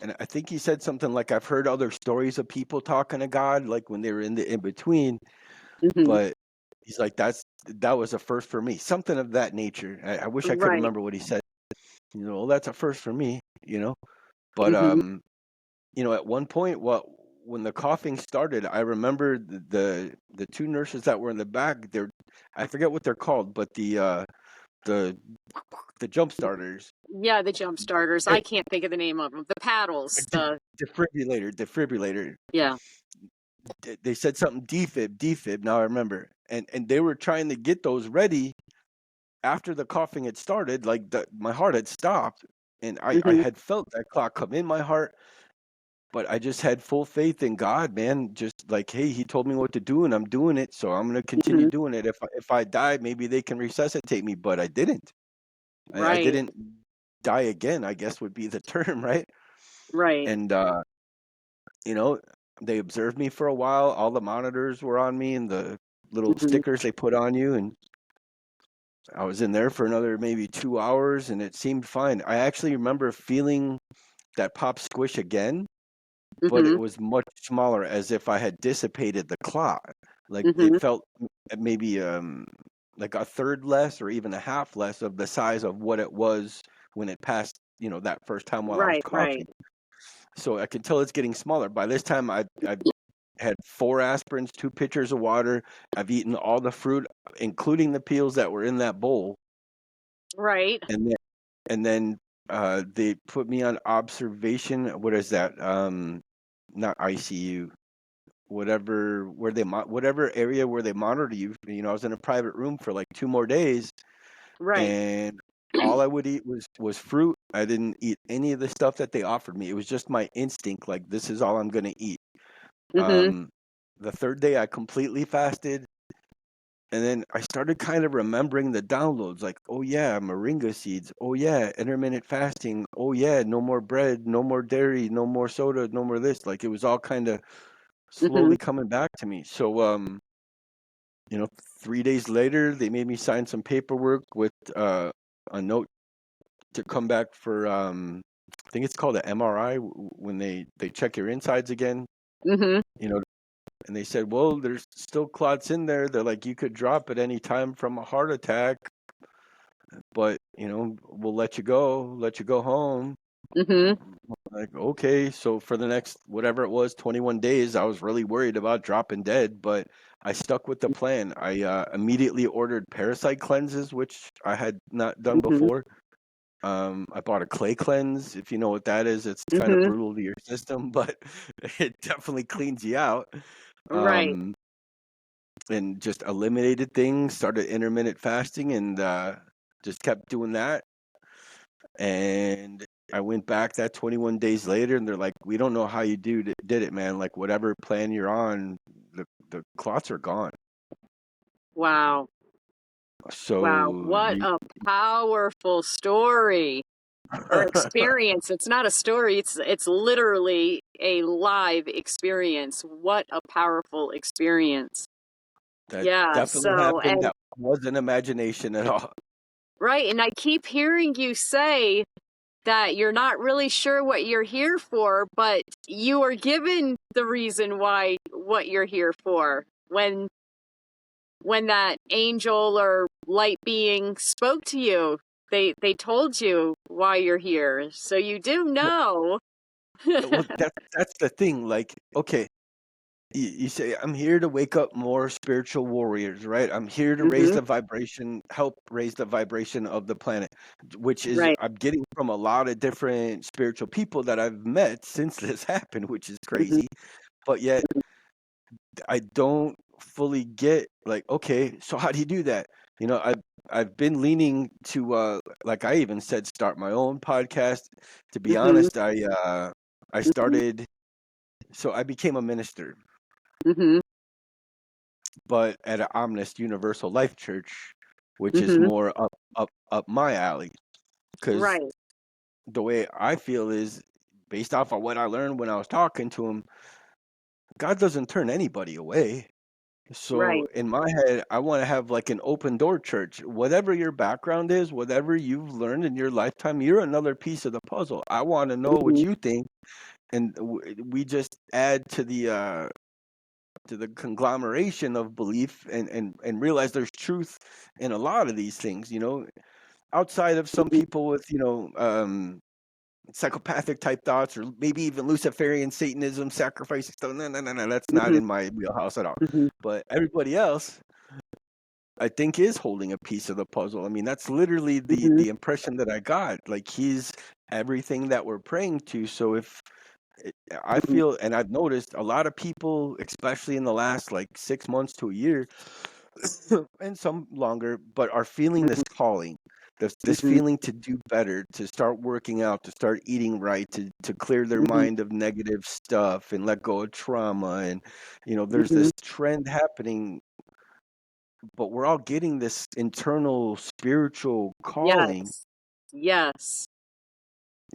[SPEAKER 2] And I think he said something like, I've heard other stories of people talking to God, like when they were in the in between.
[SPEAKER 1] Mhm.
[SPEAKER 2] But he's like, that was a first for me, something of that nature. I wish I could
[SPEAKER 1] Right.
[SPEAKER 2] remember what he said. Well, that's a first for me. But
[SPEAKER 1] Mhm.
[SPEAKER 2] at one point, when the coughing started, I remember the two nurses that were in the back. I forget what they're called, but the the jump starters,
[SPEAKER 1] Yeah, the jump starters.
[SPEAKER 2] eh,
[SPEAKER 1] I can't think of the name of them. The paddles.
[SPEAKER 2] de- defibrillator.
[SPEAKER 1] Yeah.
[SPEAKER 2] They said something defib. Now I remember, and they were trying to get those ready after the coughing had started. Like my heart had stopped, and I
[SPEAKER 1] Mhm.
[SPEAKER 2] had felt that clot come in my heart. But I just had full faith in God, man. Just like, hey, He told me what to do, and I'm doing it, so I'm gonna continue
[SPEAKER 1] Mhm.
[SPEAKER 2] doing it. If I die, maybe they can resuscitate me, but I didn't. I
[SPEAKER 1] Right.
[SPEAKER 2] didn't die again, I guess would be the term, right?
[SPEAKER 1] Right.
[SPEAKER 2] And you know, they observed me for a while. All the monitors were on me, and the little
[SPEAKER 1] Mhm.
[SPEAKER 2] stickers they put on you, and I was in there for another maybe 2 hours, and it seemed fine. I actually remember feeling that pop squish again, but it
[SPEAKER 1] Mhm.
[SPEAKER 2] was much smaller, as if I had dissipated the clot. Like it
[SPEAKER 1] Mhm.
[SPEAKER 2] felt maybe like a third less or even a half less of the size of what it was when it passed, that first time while I was
[SPEAKER 1] Right. Right.
[SPEAKER 2] coughing. So I can tell it's getting smaller. By this time I had 4 aspirins, 2 pitchers of water. I've eaten all the fruit, including the peels that were in that bowl.
[SPEAKER 1] Right.
[SPEAKER 2] And then they put me on observation. What is that? Not ICU. whatever area where they monitor you. You know, I was in a private room for like 2 more days,
[SPEAKER 1] Right.
[SPEAKER 2] and all I would eat was fruit. I didn't eat any of the stuff that they offered me. It was just my instinct, like this is all I'm gonna eat.
[SPEAKER 1] Mm-hmm.
[SPEAKER 2] The third day I completely fasted, and then I started kind of remembering the downloads, like, oh yeah, moringa seeds, oh yeah, intermittent fasting, oh yeah, no more bread, no more dairy, no more soda, no more this. Like it was all kind of
[SPEAKER 1] Mm-hmm.
[SPEAKER 2] slowly coming back to me. So you know, 3 days later, they made me sign some paperwork with a note to come back for I think it's called an MRI when they check your insides again.
[SPEAKER 1] Mm-hmm.
[SPEAKER 2] You know, and they said, well, there's still clots in there. They're like, you could drop at any time from a heart attack, but you know, we'll let you go home.
[SPEAKER 1] Mm-hmm.
[SPEAKER 2] Like, okay. So for the next whatever it was, 21 days, I was really worried about dropping dead, but I stuck with the plan. I immediately ordered parasite cleanses, which I had not done
[SPEAKER 1] Mm-hmm.
[SPEAKER 2] before. I bought a clay cleanse. If you know what that is, it's kind of
[SPEAKER 1] Mm-hmm.
[SPEAKER 2] brutal to your system, but it definitely cleans you out.
[SPEAKER 1] Right.
[SPEAKER 2] Um, and just eliminated things, started intermittent fasting, and just kept doing that. And I went back that 21 days later, and they're like, "We don't know how you did it, man. Like whatever plan you're on, the clots are gone."
[SPEAKER 1] Wow. Wow.
[SPEAKER 2] So
[SPEAKER 1] What a powerful story or experience. It's not a story. It's literally a live experience. What a powerful experience.
[SPEAKER 2] that
[SPEAKER 1] Yeah.
[SPEAKER 2] definitely
[SPEAKER 1] So,
[SPEAKER 2] happened.
[SPEAKER 1] and
[SPEAKER 2] That wasn't imagination at all.
[SPEAKER 1] right. And I keep hearing you say that you're not really sure what you're here for, but you are given the reason why what you're here for when that angel or light being spoke to you. They told you why you're here. So you do know.
[SPEAKER 2] Well, that's the thing. Like, okay, you say I'm here to wake up more spiritual warriors, right? I'm here to raise
[SPEAKER 1] Mhm.
[SPEAKER 2] the vibration, help raise the vibration of the planet, which is
[SPEAKER 1] Right.
[SPEAKER 2] I'm getting from a lot of different spiritual people that I've met since this happened, which is
[SPEAKER 1] Mhm.
[SPEAKER 2] crazy. But yet I don't fully get like, okay, so how do you do that? You know, I've been leaning to like I even said start my own podcast. To be
[SPEAKER 1] Mhm.
[SPEAKER 2] honest, I
[SPEAKER 1] Mhm.
[SPEAKER 2] started so I became a minister,
[SPEAKER 1] Mhm.
[SPEAKER 2] but at an Omnis Universal Life Church, which is
[SPEAKER 1] Mhm.
[SPEAKER 2] more up my alley. Because
[SPEAKER 1] Right.
[SPEAKER 2] the way I feel is based off of what I learned when I was talking to him, God doesn't turn anybody away. So
[SPEAKER 1] Right.
[SPEAKER 2] in my head, I want to have like an open door church. Whatever your background is, whatever you've learned in your lifetime, you're another piece of the puzzle. I want to know what
[SPEAKER 1] Mhm.
[SPEAKER 2] you think, and we just add to the conglomeration of belief and realize there's truth in a lot of these things. You know, outside of some
[SPEAKER 1] Mhm.
[SPEAKER 2] people with psychopathic type thoughts or maybe even Luciferian Satanism, sacrificing stuff. No, no, no, no. That's not
[SPEAKER 1] Mhm.
[SPEAKER 2] in my wheelhouse at all.
[SPEAKER 1] Mhm.
[SPEAKER 2] But everybody else, I think, is holding a piece of the puzzle. I mean, that's literally
[SPEAKER 1] Mhm.
[SPEAKER 2] the impression that I got. Like he's everything that we're praying to. So if I
[SPEAKER 1] Mhm.
[SPEAKER 2] feel, and I've noticed a lot of people, especially in the last like 6 months to a year, and some longer, but are feeling this calling, this
[SPEAKER 1] Mhm.
[SPEAKER 2] feeling to do better, to start working out, to start eating right, to clear their
[SPEAKER 1] Mhm.
[SPEAKER 2] mind of negative stuff and let go of trauma. And, you know, there's
[SPEAKER 1] Mhm.
[SPEAKER 2] this trend happening, but we're all getting this internal spiritual calling
[SPEAKER 1] Yes. Yes.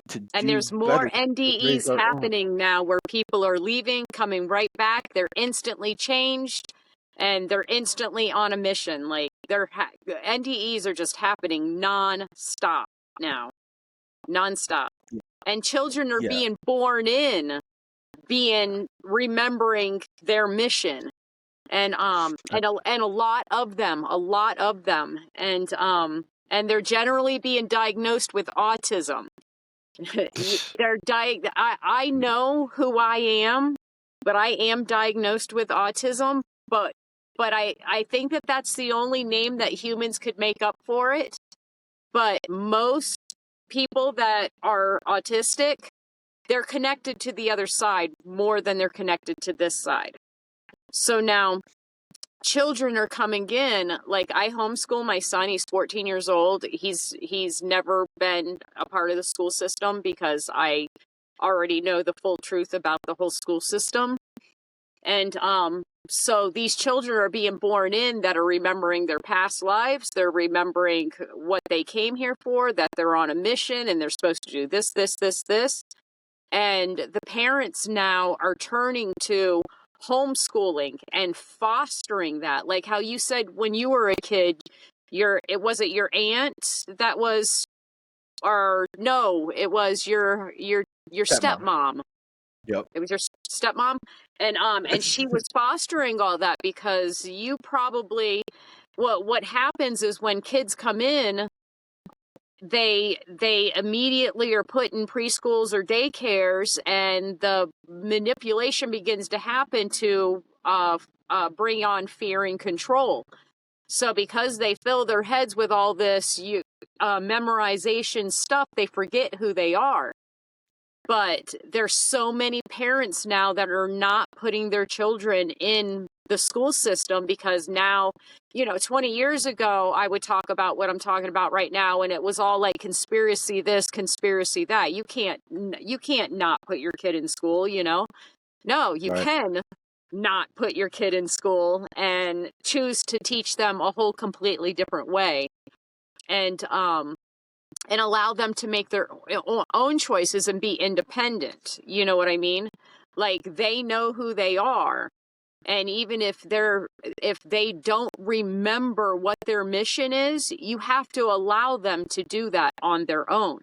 [SPEAKER 2] to
[SPEAKER 1] And
[SPEAKER 2] do
[SPEAKER 1] there's
[SPEAKER 2] better,
[SPEAKER 1] more
[SPEAKER 2] to raise
[SPEAKER 1] NDEs
[SPEAKER 2] our own.
[SPEAKER 1] happening now where people are leaving, coming right back. They're instantly changed and they're instantly on a mission. Like NDEs are just happening non-stop now, non-stop. And children are
[SPEAKER 2] Yeah.
[SPEAKER 1] being born in, being remembering their mission. And a lot of them, and they're generally being diagnosed with autism. I know who I am, but I am diagnosed with autism. But I think that that's the only name that humans could make up for it. But most people that are autistic, they're connected to the other side more than they're connected to this side. So now children are coming in. Like, I homeschool my son. He's 14 years old. He's never been a part of the school system because I already know the full truth about the whole school system. And so these children are being born in that are remembering their past lives. They're remembering what they came here for, that they're on a mission and they're supposed to do this, this, this, this. And the parents now are turning to homeschooling and fostering that. Like how you said when you were a kid, was it your aunt that was, or no, it was your
[SPEAKER 2] Stepmom.
[SPEAKER 1] stepmom.
[SPEAKER 2] Yep.
[SPEAKER 1] It was your stepmom, and she was fostering all that because you probably, what happens is when kids come in, they immediately are put in preschools or daycares, and the manipulation begins to happen to bring on fear and control. So because they fill their heads with all this memorization stuff, they forget who they are. But there's so many parents now that are not putting their children in the school system because now, 20 years ago, I would talk about what I'm talking about right now, and it was all like conspiracy this, conspiracy that. You can't not put your kid in school, No, you
[SPEAKER 2] Right.
[SPEAKER 1] can not put your kid in school and choose to teach them a whole completely different way. And allow them to make their own choices and be independent. You know what I mean? Like, they know who they are. And even if they don't remember what their mission is, you have to allow them to do that on their own.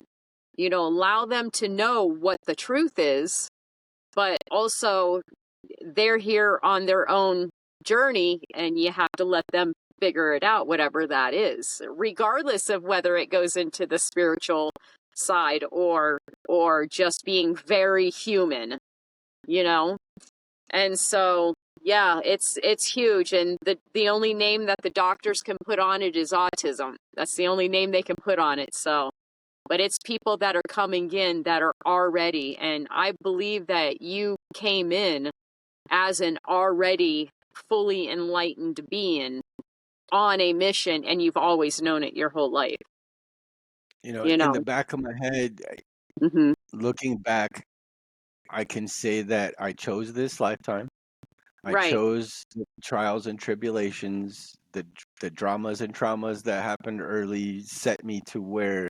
[SPEAKER 1] Allow them to know what the truth is, but also they're here on their own journey, and you have to let them figure it out, whatever that is, regardless of whether it goes into the spiritual side or just being very human, And so, yeah, it's huge. And the only name that the doctors can put on it is autism. That's the only name they can put on it. So, but it's people that are coming in that are already, and I believe that you came in as an already fully enlightened being on a mission, and you've always known it your whole life.
[SPEAKER 2] In the back of my head,
[SPEAKER 1] Mm-hmm.
[SPEAKER 2] looking back, I can say that I chose this lifetime. I
[SPEAKER 1] Right.
[SPEAKER 2] chose the trials and tribulations, the dramas and traumas that happened early set me to where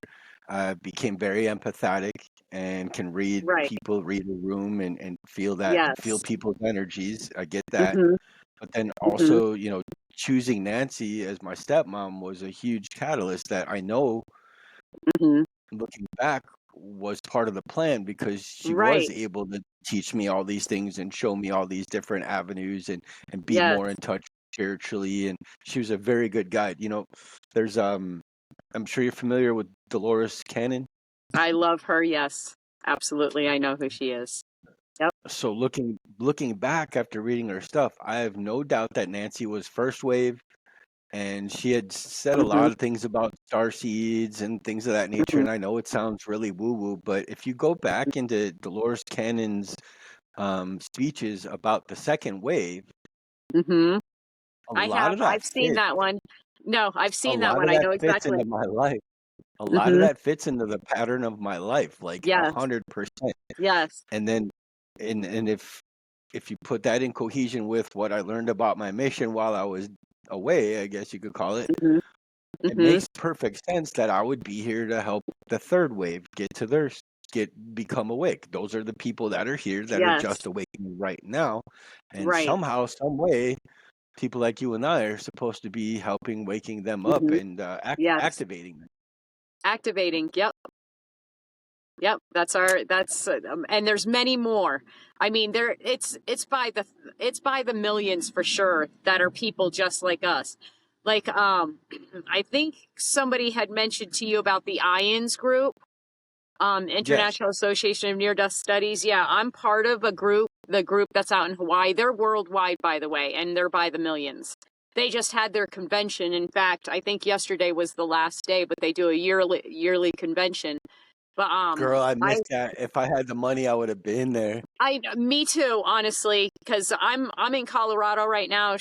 [SPEAKER 2] I became very empathetic and can read
[SPEAKER 1] Right.
[SPEAKER 2] people, read a room, and feel
[SPEAKER 1] Yes.
[SPEAKER 2] people's energies. I get that.
[SPEAKER 1] Mm-hmm.
[SPEAKER 2] But then
[SPEAKER 1] Mm-hmm.
[SPEAKER 2] also, choosing Nancy as my stepmom was a huge catalyst that I know,
[SPEAKER 1] Mm-hmm.
[SPEAKER 2] looking back, was part of the plan because she
[SPEAKER 1] Right.
[SPEAKER 2] was able to teach me all these things and show me all these different avenues and be
[SPEAKER 1] Yes.
[SPEAKER 2] more in touch spiritually. And she was a very good guide. There's I'm sure you're familiar with Dolores Cannon.
[SPEAKER 1] I love her. Yes, absolutely. I know who she is. Yep.
[SPEAKER 2] So looking back after reading her stuff, I have no doubt that Nancy was first wave, and she had said a
[SPEAKER 1] Mm-hmm.
[SPEAKER 2] lot of things about star seeds and things of that nature.
[SPEAKER 1] Mm-hmm.
[SPEAKER 2] And I know it sounds really woo woo, but if you go back into Dolores Cannon's speeches about the second wave,
[SPEAKER 1] Mm-hmm.
[SPEAKER 2] a
[SPEAKER 1] I
[SPEAKER 2] lot
[SPEAKER 1] have.
[SPEAKER 2] of
[SPEAKER 1] I've
[SPEAKER 2] that
[SPEAKER 1] seen
[SPEAKER 2] fits.
[SPEAKER 1] that one. No, I've
[SPEAKER 2] A
[SPEAKER 1] seen that
[SPEAKER 2] lot
[SPEAKER 1] one.
[SPEAKER 2] of
[SPEAKER 1] I
[SPEAKER 2] that
[SPEAKER 1] know
[SPEAKER 2] fits
[SPEAKER 1] exactly.
[SPEAKER 2] into my life. A lot of
[SPEAKER 1] Mm-hmm.
[SPEAKER 2] that fits into the pattern of my life, like
[SPEAKER 1] Yes.
[SPEAKER 2] 100%.
[SPEAKER 1] Yes.
[SPEAKER 2] And then, and if you put that in cohesion with what I learned about my mission while I was away, I guess you could call it,
[SPEAKER 1] Mm-hmm.
[SPEAKER 2] it
[SPEAKER 1] Mm-hmm.
[SPEAKER 2] makes perfect sense that I would be here to help the third wave become awake. Those are the people that are here that are
[SPEAKER 1] Yes.
[SPEAKER 2] just awakening right now, and
[SPEAKER 1] Right.
[SPEAKER 2] somehow, some way, people like you and I are supposed to be helping waking them up
[SPEAKER 1] Mm-hmm.
[SPEAKER 2] and
[SPEAKER 1] Yes.
[SPEAKER 2] activating them.
[SPEAKER 1] Activating. Yep. Yep. And there's many more. I mean, it's by the millions for sure that are people just like us. Like, I think somebody had mentioned to you about the IONS group,
[SPEAKER 2] Yes.
[SPEAKER 1] International Association of Near-Death Studies. Yeah, I'm part of the group that's out in Hawaii. They're worldwide, by the way, and they're by the millions. They just had their convention. In fact, I think yesterday was the last day, but they do a yearly convention. But
[SPEAKER 2] Girl, I missed that. If I had the money, I would have been there.
[SPEAKER 1] Me too, honestly, because I'm in Colorado right now.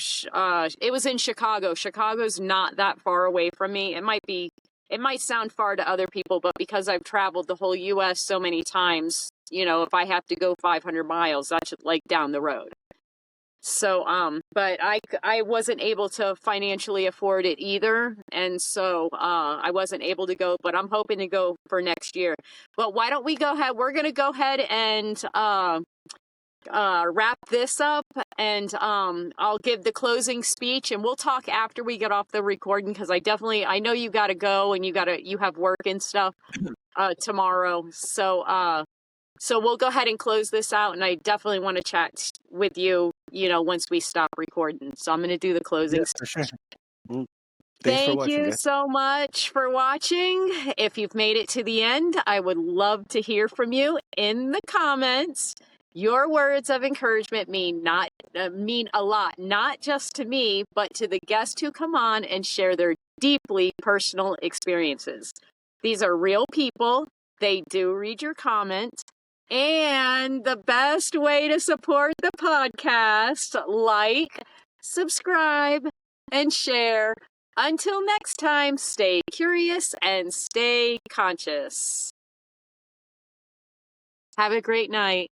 [SPEAKER 1] It was in Chicago. Chicago's not that far away from me. It might sound far to other people, but because I've traveled the whole U.S. so many times, if I have to go 500 miles, that's like down the road. So, but I wasn't able to financially afford it either. And so, I wasn't able to go, but I'm hoping to go for next year. But why don't we go ahead? We're going to go ahead and, wrap this up, and, I'll give the closing speech, and we'll talk after we get off the recording. Cause I know you got to go and you have work and stuff, tomorrow. So we'll go ahead and close this out, and I definitely want to chat with you, once we stop recording. So I'm going to do the closing.
[SPEAKER 2] Yeah, for sure. Thanks
[SPEAKER 1] Thank
[SPEAKER 2] for watching,
[SPEAKER 1] you
[SPEAKER 2] guys.
[SPEAKER 1] so much for watching. If you've made it to the end, I would love to hear from you in the comments. Your words of encouragement mean a lot, not just to me, but to the guests who come on and share their deeply personal experiences. These are real people. They do read your comments. And the best way to support the podcast, like, subscribe, and share. Until next time, stay curious and stay conscious. Have a great night.